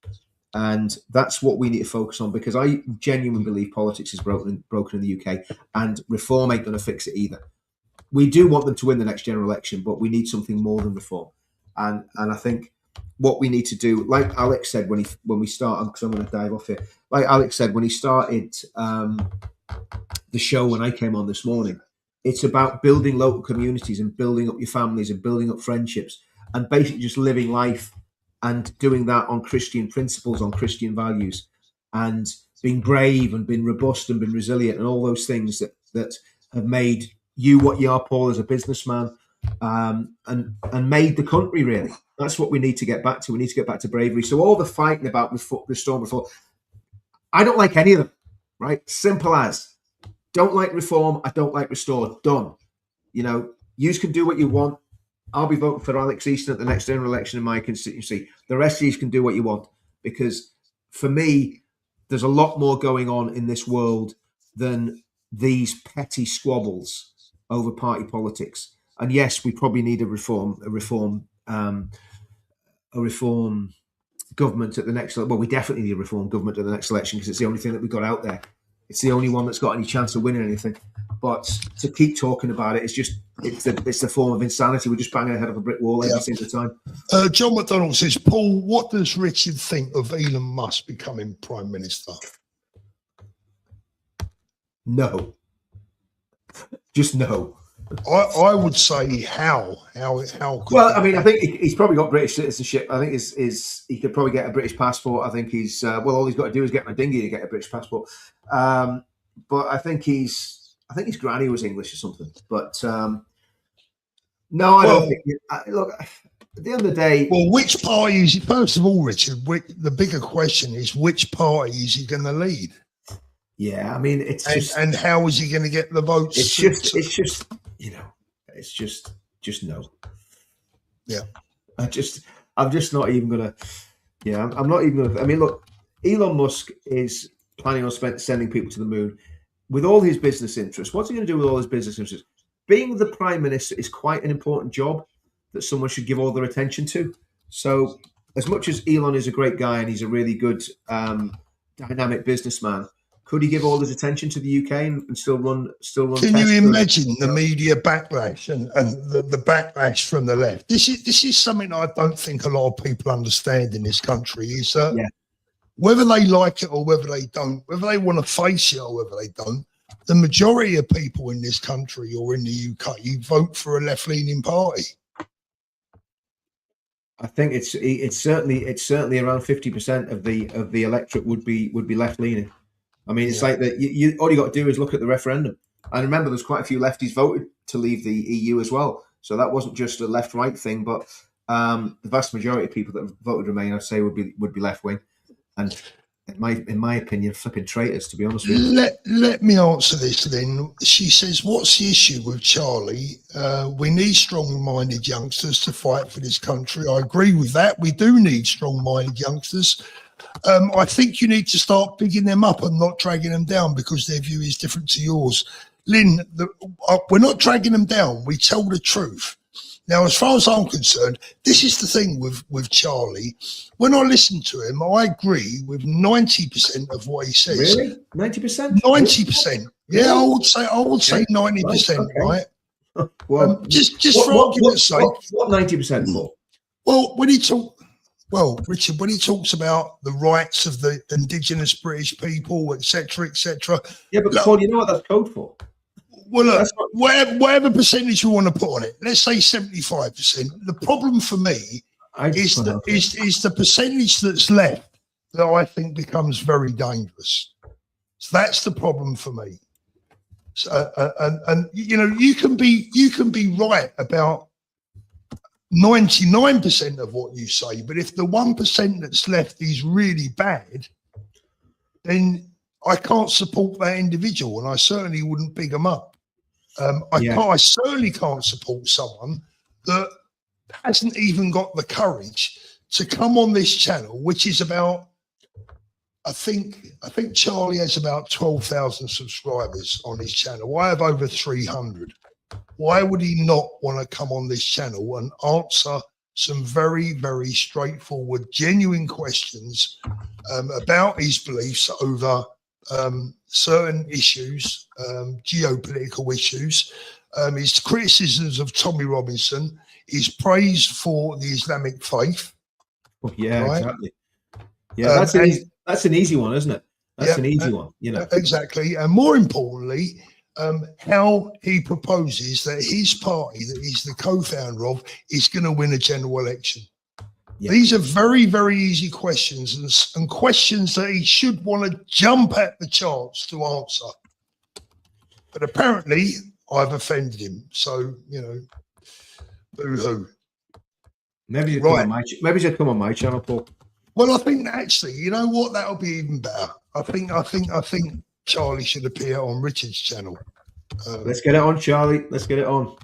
And that's what we need to focus on, because I genuinely believe politics is broken in the UK, and reform ain't going to fix it either. We do want them to win the next general election, but we need something more than reform. And I think what we need to do, like Alex said when we started, because I'm going to dive off here. Like Alex said when he started the show when I came on this morning, it's about building local communities and building up your families and building up friendships, and basically just living life and doing that on Christian principles, on Christian values, and being brave and being robust and being resilient, and all those things that have made you what you are, Paul, as a businessman, and made the country, really. That's what we need to get back to. We need to get back to bravery. So all the fighting about reform, I don't like any of them, right? Simple as. Don't like reform, I don't like restore. Done. You know, you can do what you want. I'll be voting for Alex Easton at the next general election in my constituency. The rest of you can do what you want, because for me, there's a lot more going on in this world than these petty squabbles over party politics. And yes, we probably need a reform government at the next. Well, we definitely need a reform government at the next election, because it's the only thing that we've got out there. It's the only one that's got any chance of winning anything. But to keep talking about it, it's the form of insanity. We're just banging our head off a brick wall every single time. John McDonald says, Paul, what does Richard think of Elon Musk becoming Prime Minister? No. Just no. I would say how well, I mean, I think he's probably got British citizenship. I think he could probably get a British passport. I think he's all he's got to do is get my dinghy to get a British passport. But I think his granny was English or something. But no, I don't think. Look, at the end of the day, well, which party is he? First of all, Richard, the bigger question is, which party is he going to lead? Yeah, I mean, and how is he going to get the votes? It's just no. Yeah, I'm just not even gonna. Yeah, I'm not even gonna. I mean, look, Elon Musk is planning on sending people to the moon with all his business interests. What's he going to do with all his business interests? Being the prime minister is quite an important job that someone should give all their attention to. So, as much as Elon is a great guy and he's a really good, dynamic businessman, could he give all his attention to the UK and still run? Can you imagine the media backlash and the backlash from the left? This is something I don't think a lot of people understand in this country. Is whether they like it or whether they don't, whether they want to face it or whether they don't, the majority of people in this country or in the UK, you vote for a left-leaning party. I think it's certainly around 50% of the electorate would be left-leaning. I mean, it's like that. You all you got to do is look at the referendum, and remember, there's quite a few lefties voted to leave the EU as well. So that wasn't just a left-right thing, but the vast majority of people that voted Remain, I'd say, would be left-wing, and in my opinion, flipping traitors. To be honest with you. Let me answer this then. She says, "What's the issue with Charlie? We need strong-minded youngsters to fight for this country." I agree with that. We do need strong-minded youngsters. I think you need to start picking them up and not dragging them down because their view is different to yours. Lynn, we're not dragging them down. We tell the truth. Now, as far as I'm concerned, this is the thing with Charlie. When I listen to him, I agree with 90% of what he says. Really? 90%? 90%. Yeah, I would say 90%, okay. Right? Well, just for argument's sake. What 90% for? Well, Richard, when he talks about the rights of the indigenous British people, etc., etc. Yeah, but Paul, you know what that's code for? Well, look, whatever percentage you want to put on it, let's say 75%. The problem for me is the percentage that's left that I think becomes very dangerous. So that's the problem for me. So, and you know, you can be right about 99% of what you say, but if the 1% that's left is really bad, then I can't support that individual, and I certainly wouldn't big them up. I certainly can't support someone that hasn't even got the courage to come on this channel, which is about, I think Charlie has about 12,000 subscribers on his channel. I have over 300. Why would he not want to come on this channel and answer some very, very straightforward, genuine questions about his beliefs over certain issues, geopolitical issues, his criticisms of Tommy Robinson, his praise for the Islamic faith. Oh, yeah, right? exactly. Yeah, that's an easy one, isn't it? That's an easy one, you know. Exactly. And more importantly, how he proposes that his party that he's the co-founder of is going to win a general election. Yeah. These are very, very easy questions and questions that he should want to jump at the chance to answer. But apparently, I've offended him. So, you know, boo-hoo. Maybe you should come on my channel, Paul. Well, I think actually, you know what? That'll be even better. I think Charlie should appear on Richard's channel. Let's get it on, Charlie. Let's get it on.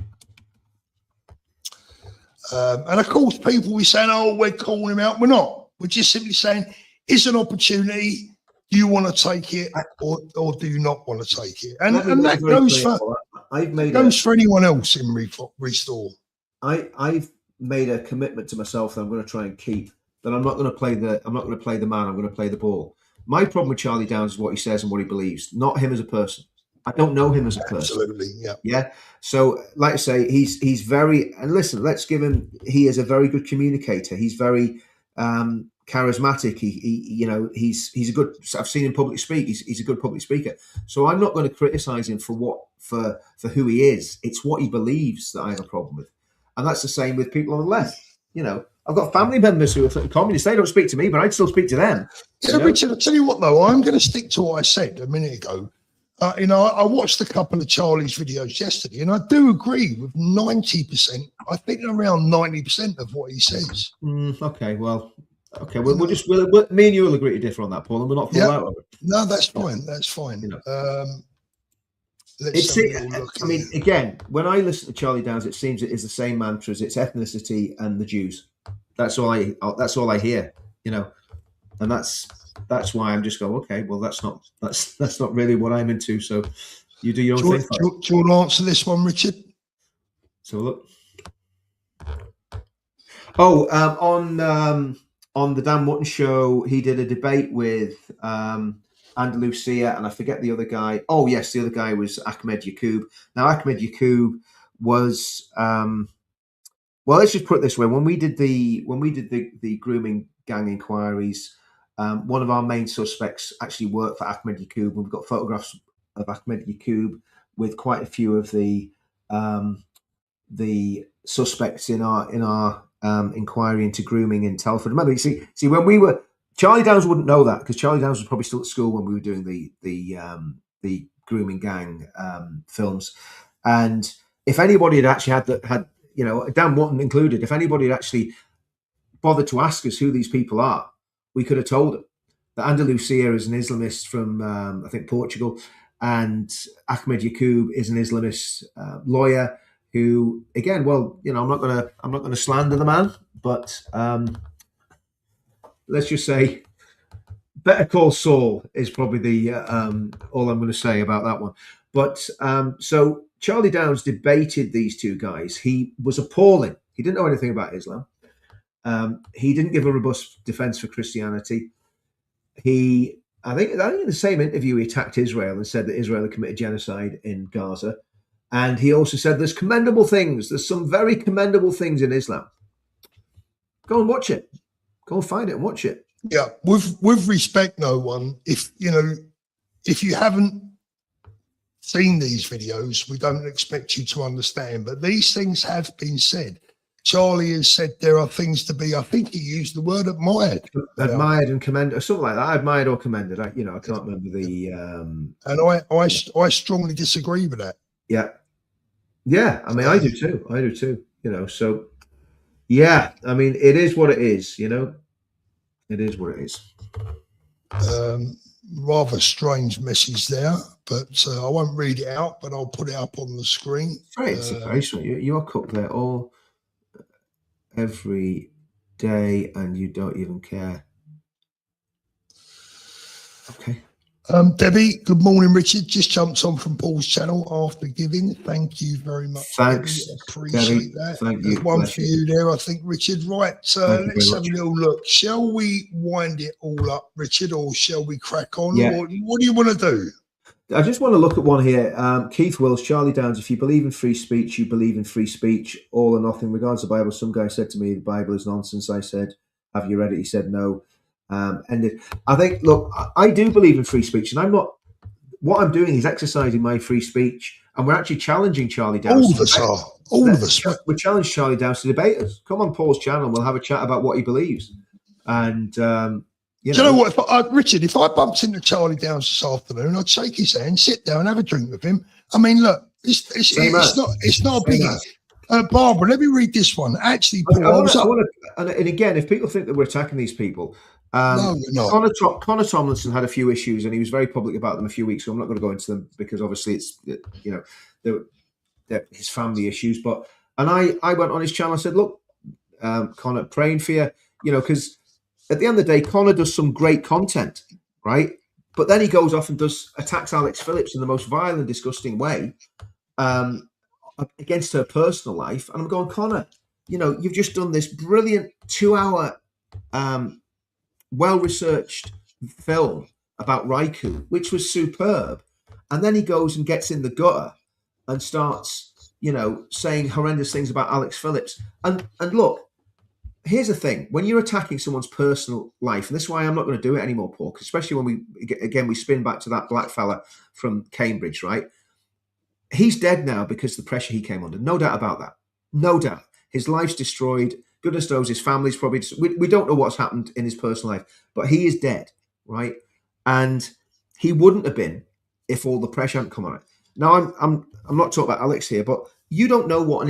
And of course, people will be saying, "Oh, we're calling him out." We're not. We're just simply saying, "It's an opportunity. Do you want to take it, or do you not want to take it?" And that goes for anyone else in Restore. I've made a commitment to myself that I'm going to try and keep. That I'm not going to play the man. I'm going to play the ball. My problem with Charlie Downs is what he says and what he believes, not him as a person. I don't know him as a person. Absolutely, yeah. Yeah. So, like I say, he's very, and listen, let's give him. He is a very good communicator. He's very charismatic. He's a good. I've seen him public speak. He's a good public speaker. So I'm not going to criticize him for who he is. It's what he believes that I have a problem with, and that's the same with people on the left. You know, I've got family members who are communists. They don't speak to me, but I'd still speak to them. Yeah, Richard, I'll tell you what, though, I'm going to stick to what I said a minute ago. I watched a couple of Charlie's videos yesterday, and I do agree with 90%. I think around 90% of what he says. Okay, well, me and you will agree to differ on that, Paul, and we're not falling out of it. No, that's fine. That's fine. You know. Again, when I listen to Charlie Downs, it seems it is the same mantras. It's ethnicity and the Jews. That's all I hear. You know, and that's why I'm just going, okay, well, that's not really what I'm into. So you do your own thing. Do you want to answer this one, Richard? So look. Oh, on the Dan Mutton show, he did a debate with Andalusia, and I forget the other guy. Oh yes, the other guy was Ahmed Yaqub. Now Ahmed Yaqub was well, let's just put it this way: when we did the grooming gang inquiries, one of our main suspects actually worked for Ahmed Yaqub. We've got photographs of Ahmed Yaqub with quite a few of the suspects in our inquiry into grooming in Telford. Remember, you see, when we were, Charlie Downs wouldn't know that because Charlie Downs was probably still at school when we were doing the grooming gang films. And if anybody had actually had Dan Mutton included, if anybody had actually bothered to ask us who these people are, we could have told them that Andalusia is an Islamist from I think Portugal, and Ahmed Yaqub is an Islamist lawyer who, again, well, I'm not gonna slander the man, but let's just say Better Call Saul is probably the all I'm going to say about that one. But so Charlie Downs debated these two guys. He was appalling. He didn't know anything about Islam. He didn't give a robust defense for Christianity. I think in the same interview, he attacked Israel and said that Israel had committed genocide in Gaza. And he also said there's commendable things. There's some very commendable things in Islam. Go and watch it. Go and find it and watch it. Yeah, with respect, no one. If you haven't seen these videos, we don't expect you to understand. But these things have been said. Charlie has said there are things to be. I think he used the word admired. Admired and commended, or something like that. Admired or commended. I can't remember the. And I strongly disagree with that. Yeah. I mean, I do too. So yeah. I mean, it is what it is. It is what it is. Rather strange message there, but I won't read it out. But I'll put it up on the screen. It's very sweet. You are cooked there all every day, and you don't even care. Okay. Debbie, good morning, Richard. Just jumped on from Paul's channel after giving. Thank you very much. Thanks, Debbie. Appreciate Debbie. that. Thank There's you. one Bless for you. you there, I think, Richard. Right, Thank you let's very have a much. little look. Shall we wind it all up, Richard, or shall we crack on? Yeah. What do you want to do? I just want to look at one here. Keith Wills, Charlie Downs, if you believe in free speech, you believe in free speech, all or nothing. Regards to the Bible, some guy said to me, the Bible is nonsense. I said, have you read it? He said, no. Ended. I think, look, I do believe in free speech, and I'm not, what I'm doing is exercising my free speech, and we're actually challenging Charlie Downs. All of us are. All of us. We challenge Charlie Downs to debate us. Come on Paul's channel, and we'll have a chat about what he believes. And, do you know what, Richard, if I bumped into Charlie Downs this afternoon, I'd shake his hand, sit down, have a drink with him. I mean, look, it's not a biggie. Barbara, let me read this one. Actually, Paul, and again, if people think that we're attacking these people, no, we're not. Connor Tomlinson had a few issues, and he was very public about them a few weeks ago. I'm not going to go into them because obviously it's, you know, they're his family issues. But I went on his channel and said, look, Connor, praying for you, you know, because at the end of the day, Connor does some great content, right? But then he goes off and attacks Alex Phillips in the most vile and disgusting way against her personal life. And I'm going, Connor, you know, you've just done this brilliant 2-hour, well-researched film about Raikou, which was superb. And then he goes and gets in the gutter and starts, you know, saying horrendous things about Alex Phillips. And look, here's the thing: when you're attacking someone's personal life, and this is why I'm not going to do it anymore, Paul, especially when we spin back to that black fella from Cambridge, right? He's dead now because of the pressure he came under. No doubt about that. No doubt. His life's destroyed. Goodness knows his family's probably... We don't know what's happened in his personal life, but he is dead, right? And he wouldn't have been if all the pressure hadn't come on it. Now, I'm not talking about Alex here, but you don't know what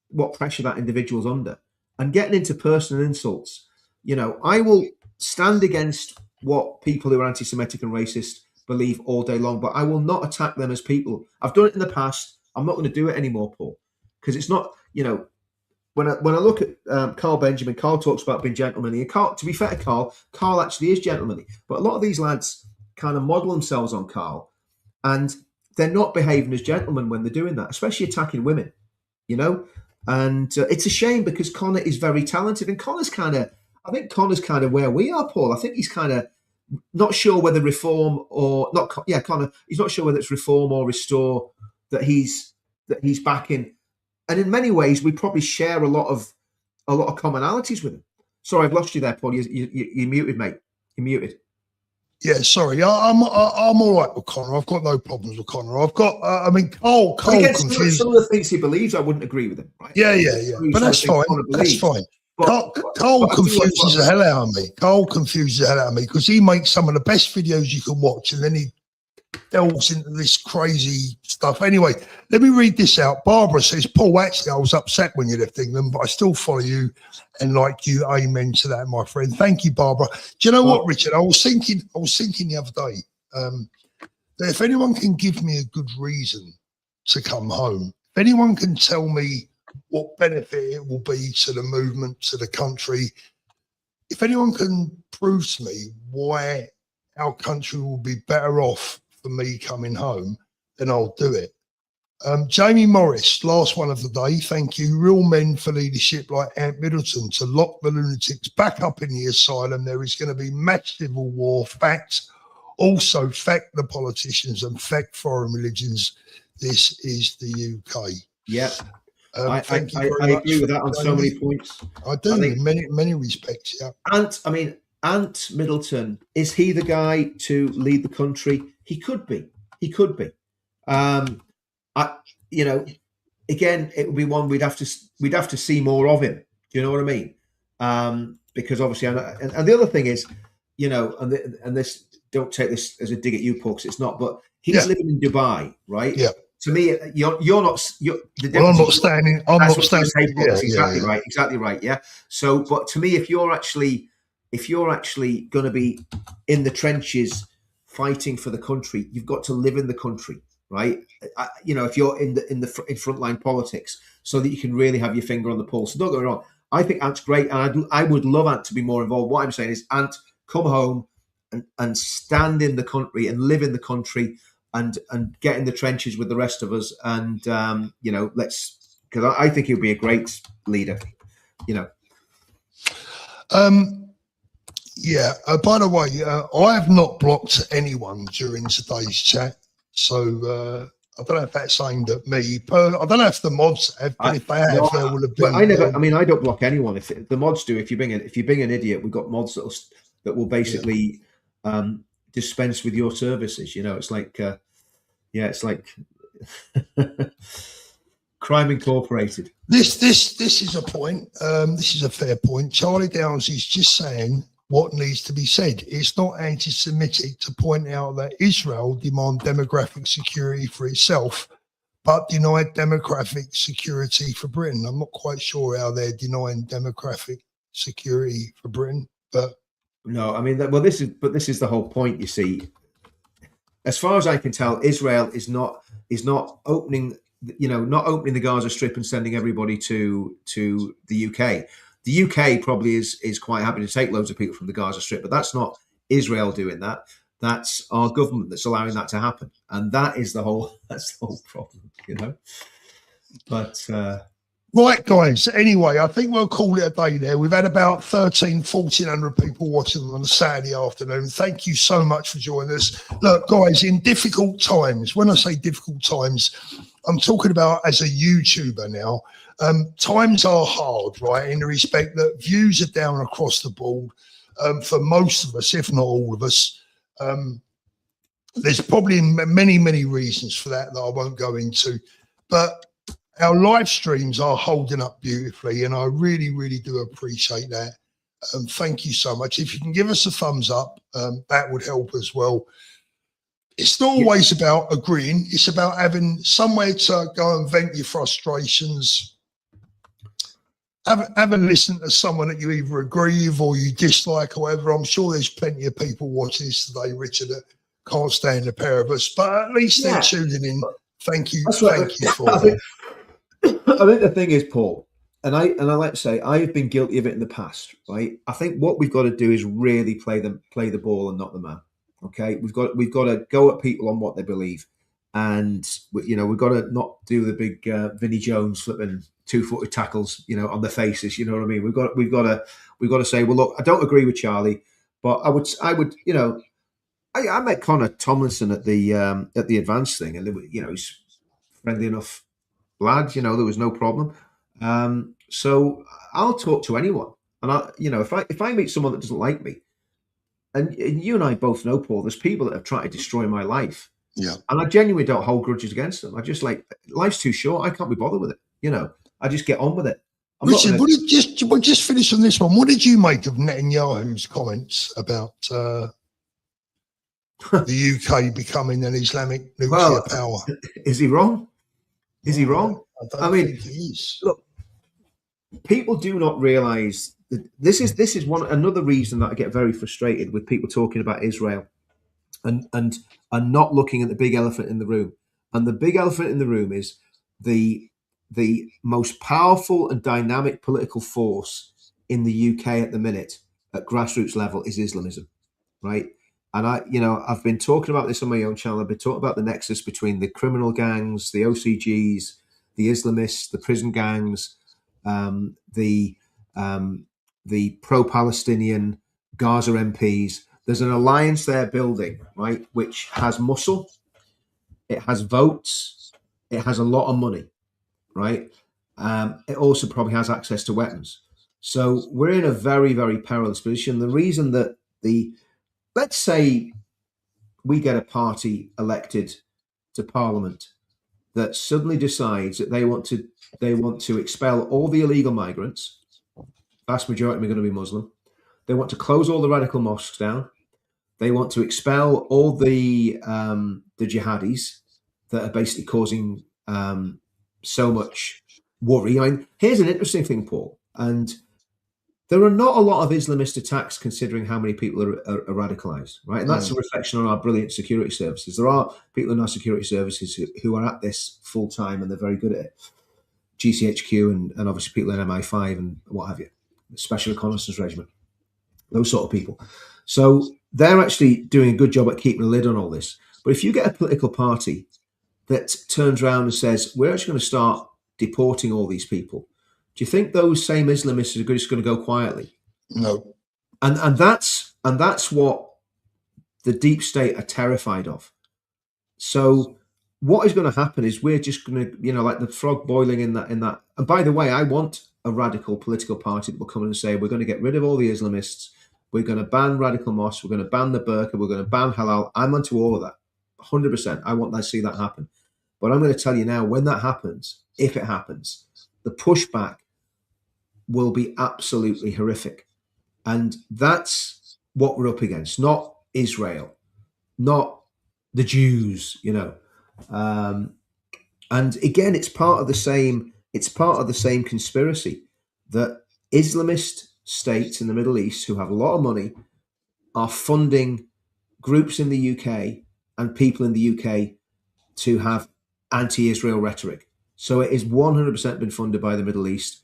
what pressure that individual's under. And getting into personal insults, you know, I will stand against what people who are anti-Semitic and racist believe all day long, but I will not attack them as people. I've done it in the past. I'm not going to do it anymore, Paul, because it's not, you know, when I look at Carl Benjamin, Carl talks about being gentlemanly. And Carl, to be fair to Carl actually is gentlemanly. But a lot of these lads kind of model themselves on Carl, and they're not behaving as gentlemen when they're doing that, especially attacking women, you know. And it's a shame because Connor is very talented, and I think Connor's kind of where we are, Paul. I think he's kind of not sure whether reform or not. Yeah, Connor, he's not sure whether it's reform or restore that he's backing. And in many ways, we probably share a lot of commonalities with him. Sorry, I've lost you there, Paul. You're muted, mate. You're muted. Yeah, sorry. I'm all right with Connor. I've got no problems with Connor. I've got, I mean, Cole confused. Some of the things he believes, I wouldn't agree with him. Right? Yeah. But that's fine. That's fine. Cole confuses the hell out of me. Cole confuses the hell out of me because he makes some of the best videos you can watch, and then he delves into this crazy stuff. Anyway, let me read this out. Barbara says, Paul, actually, I was upset when you left England, but I still follow you and like you. Amen to that, my friend. Thank you, Barbara. Do you know what, Richard? I was thinking the other day that if anyone can give me a good reason to come home, if anyone can tell me what benefit it will be to the movement, to the country, if anyone can prove to me why our country will be better off for me coming home, then I'll do it. Jamie Morris, last one of the day. Thank you. Real men for leadership like Ant Middleton to lock the lunatics back up in the asylum. There is going to be mass civil war. Facts. Also, fact the politicians and fact foreign religions. This is the UK. Yeah. I agree with that on so many points. I do, in many respects, yeah. Ant Middleton, is he the guy to lead the country? He could be. You know, again, it would be one we'd have to see more of him. Do you know what I mean? Because obviously, and the other thing is, you know, and this, don't take this as a dig at you, Paul, because it's not. But he's living in Dubai, right? Yeah. To me, you're not. I'm not standing. Exactly right. Yeah. So, but to me, if you're actually going to be in the trenches fighting for the country, you've got to live in the country, right? You know, if you're in frontline politics, so that you can really have your finger on the pulse. So don't get me wrong. I think Ant's great, and I would love Ant to be more involved. What I'm saying is, Ant, come home, and stand in the country and live in the country and get in the trenches with the rest of us. And because I think he'll be a great leader. Yeah. By the way, I have not blocked anyone during today's chat, so I don't know if that's aimed at me. I don't know if the mods have, but if they have, there will have been. I never. I mean, I don't block anyone. If the mods do, if you bring an idiot, we've got mods that will basically dispense with your services. It's like, it's like Crime Incorporated. This is a point. This is a fair point. Charlie Downs is just saying what needs to be said. It's not anti-Semitic to point out that Israel demand demographic security for itself, but denied demographic security for Britain. I'm not quite sure how they're denying demographic security for Britain, but no, I mean, this is the whole point. You see, as far as I can tell, Israel is not opening. Not opening the Gaza Strip and sending everybody to the UK. The UK probably is quite happy to take loads of people from the Gaza Strip, but that's not Israel doing that. That's our government that's allowing that to happen, and that's the whole problem, But right, guys. Anyway, I think we'll call it a day there. We've had about 1,400 people watching on a Saturday afternoon. Thank you so much for joining us. Look, guys, in difficult times, when I say difficult times, I'm talking about as a YouTuber now. Times are hard, right? In the respect that views are down across the board for most of us, if not all of us. There's probably many, many reasons for that I won't go into. But our live streams are holding up beautifully, and I really, really do appreciate that. Thank you so much. If you can give us a thumbs up, that would help as well. It's not always about agreeing. It's about having somewhere to go and vent your frustrations. Have a listen to someone that you either agree with or you dislike or whatever. I'm sure there's plenty of people watching this today, Richard, that can't stand the pair of us, but at least they're tuning in. Thank you. Thank you for that. I think the thing is, Paul, and I like to say I have been guilty of it in the past, right? I think what we've got to do is really play the ball and not the man. Okay, we've got to go at people on what they believe, and we've got to not do the big Vinnie Jones flipping 2-footed tackles, on their faces. You know what I mean? We've got to say, well, look, I don't agree with Charlie, but I would, I met Connor Tomlinson at the advanced thing, and he's friendly enough lad. There was no problem. So I'll talk to anyone, and if I meet someone that doesn't like me. And you and I both know, Paul, there's people that have tried to destroy my life. Yeah. And I genuinely don't hold grudges against them. I just life's too short. I can't be bothered with it. I just get on with it. Richard, we'll just finish on this one. What did you make of Netanyahu's comments about the UK becoming an Islamic nuclear power? Is he wrong? Is he wrong? I mean, think he is. Look, people do not realise. This is another reason that I get very frustrated with people talking about Israel and not looking at the big elephant in the room. And the big elephant in the room is the most powerful and dynamic political force in the UK at the minute at grassroots level is Islamism, right? And I've been talking about this on my own channel. I've been talking about the nexus between the criminal gangs, the OCGs, the Islamists, the prison gangs, the pro-Palestinian Gaza MPs. There's an alliance there building, right, which has muscle, it has votes, it has a lot of money, right? It also probably has access to weapons. So we're in a very, very perilous position. The reason that let's say we get a party elected to Parliament that suddenly decides that they want to expel all the illegal migrants. Vast majority of them are going to be Muslim. They want to close all the radical mosques down. They want to expel all the jihadis that are basically causing so much worry. I mean, here's an interesting thing, Paul, and there are not a lot of Islamist attacks considering how many people are radicalized, right? And that's a reflection on our brilliant security services. There are people in our security services who are at this full time and they're very good at it. GCHQ and obviously people in MI5 and what have you. Special Reconnaissance Regiment, those sort of people. So they're actually doing a good job at keeping a lid on all this. But if you get a political party that turns around and says, we're actually going to start deporting all these people, do you think those same Islamists are just going to go quietly? No. And that's what the deep state are terrified of. So what is going to happen is we're just going to, like the frog boiling in that. And by the way, I want a radical political party that will come in and say, we're going to get rid of all the Islamists. We're going to ban radical mosques. We're going to ban the burqa. We're going to ban halal. I'm onto all of that. 100%. I want to see that happen. But I'm going to tell you now, when that happens, if it happens, the pushback will be absolutely horrific. And that's what we're up against, not Israel, not the Jews, And again, it's part of the same conspiracy that Islamist states in the Middle East who have a lot of money are funding groups in the UK and people in the UK to have anti-Israel rhetoric. So it is 100% been funded by the Middle East.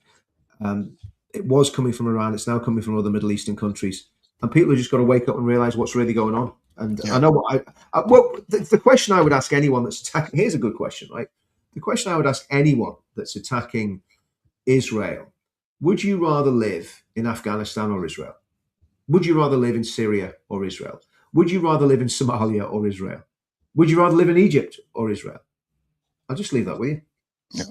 It was coming from Iran. It's now coming from other Middle Eastern countries. And people have just got to wake up and realize what's really going on. And I know what the question I would ask anyone that's attacking, here's a good question, right? The question I would ask anyone that's attacking Israel, would you rather live in Afghanistan or Israel? Would you rather live in Syria or Israel? Would you rather live in Somalia or Israel? Would you rather live in Egypt or Israel? I'll just leave that with you. Yeah,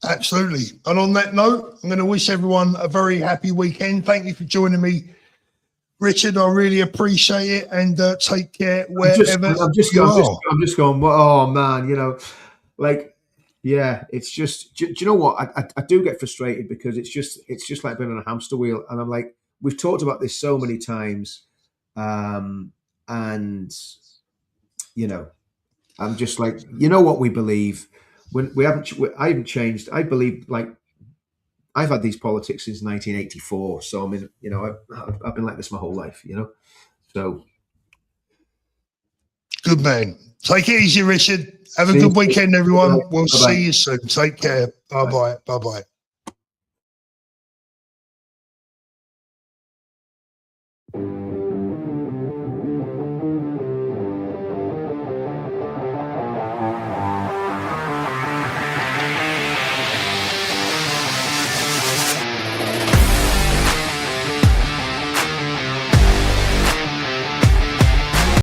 absolutely. And on that note, I'm going to wish everyone a very happy weekend. Thank you for joining me, Richard. I really appreciate it, and take care wherever I'm just going. Oh man, it's just. Do you know what? I do get frustrated because it's just like being on a hamster wheel, and I'm like, we've talked about this so many times, and I'm just like, what we believe. When I haven't changed. I believe, like, I've had these politics since 1984. So I mean, I've been like this my whole life. So good man. Take it easy, Richard. Have a good weekend, everyone. We'll see you soon. Take care. Bye bye. Bye bye.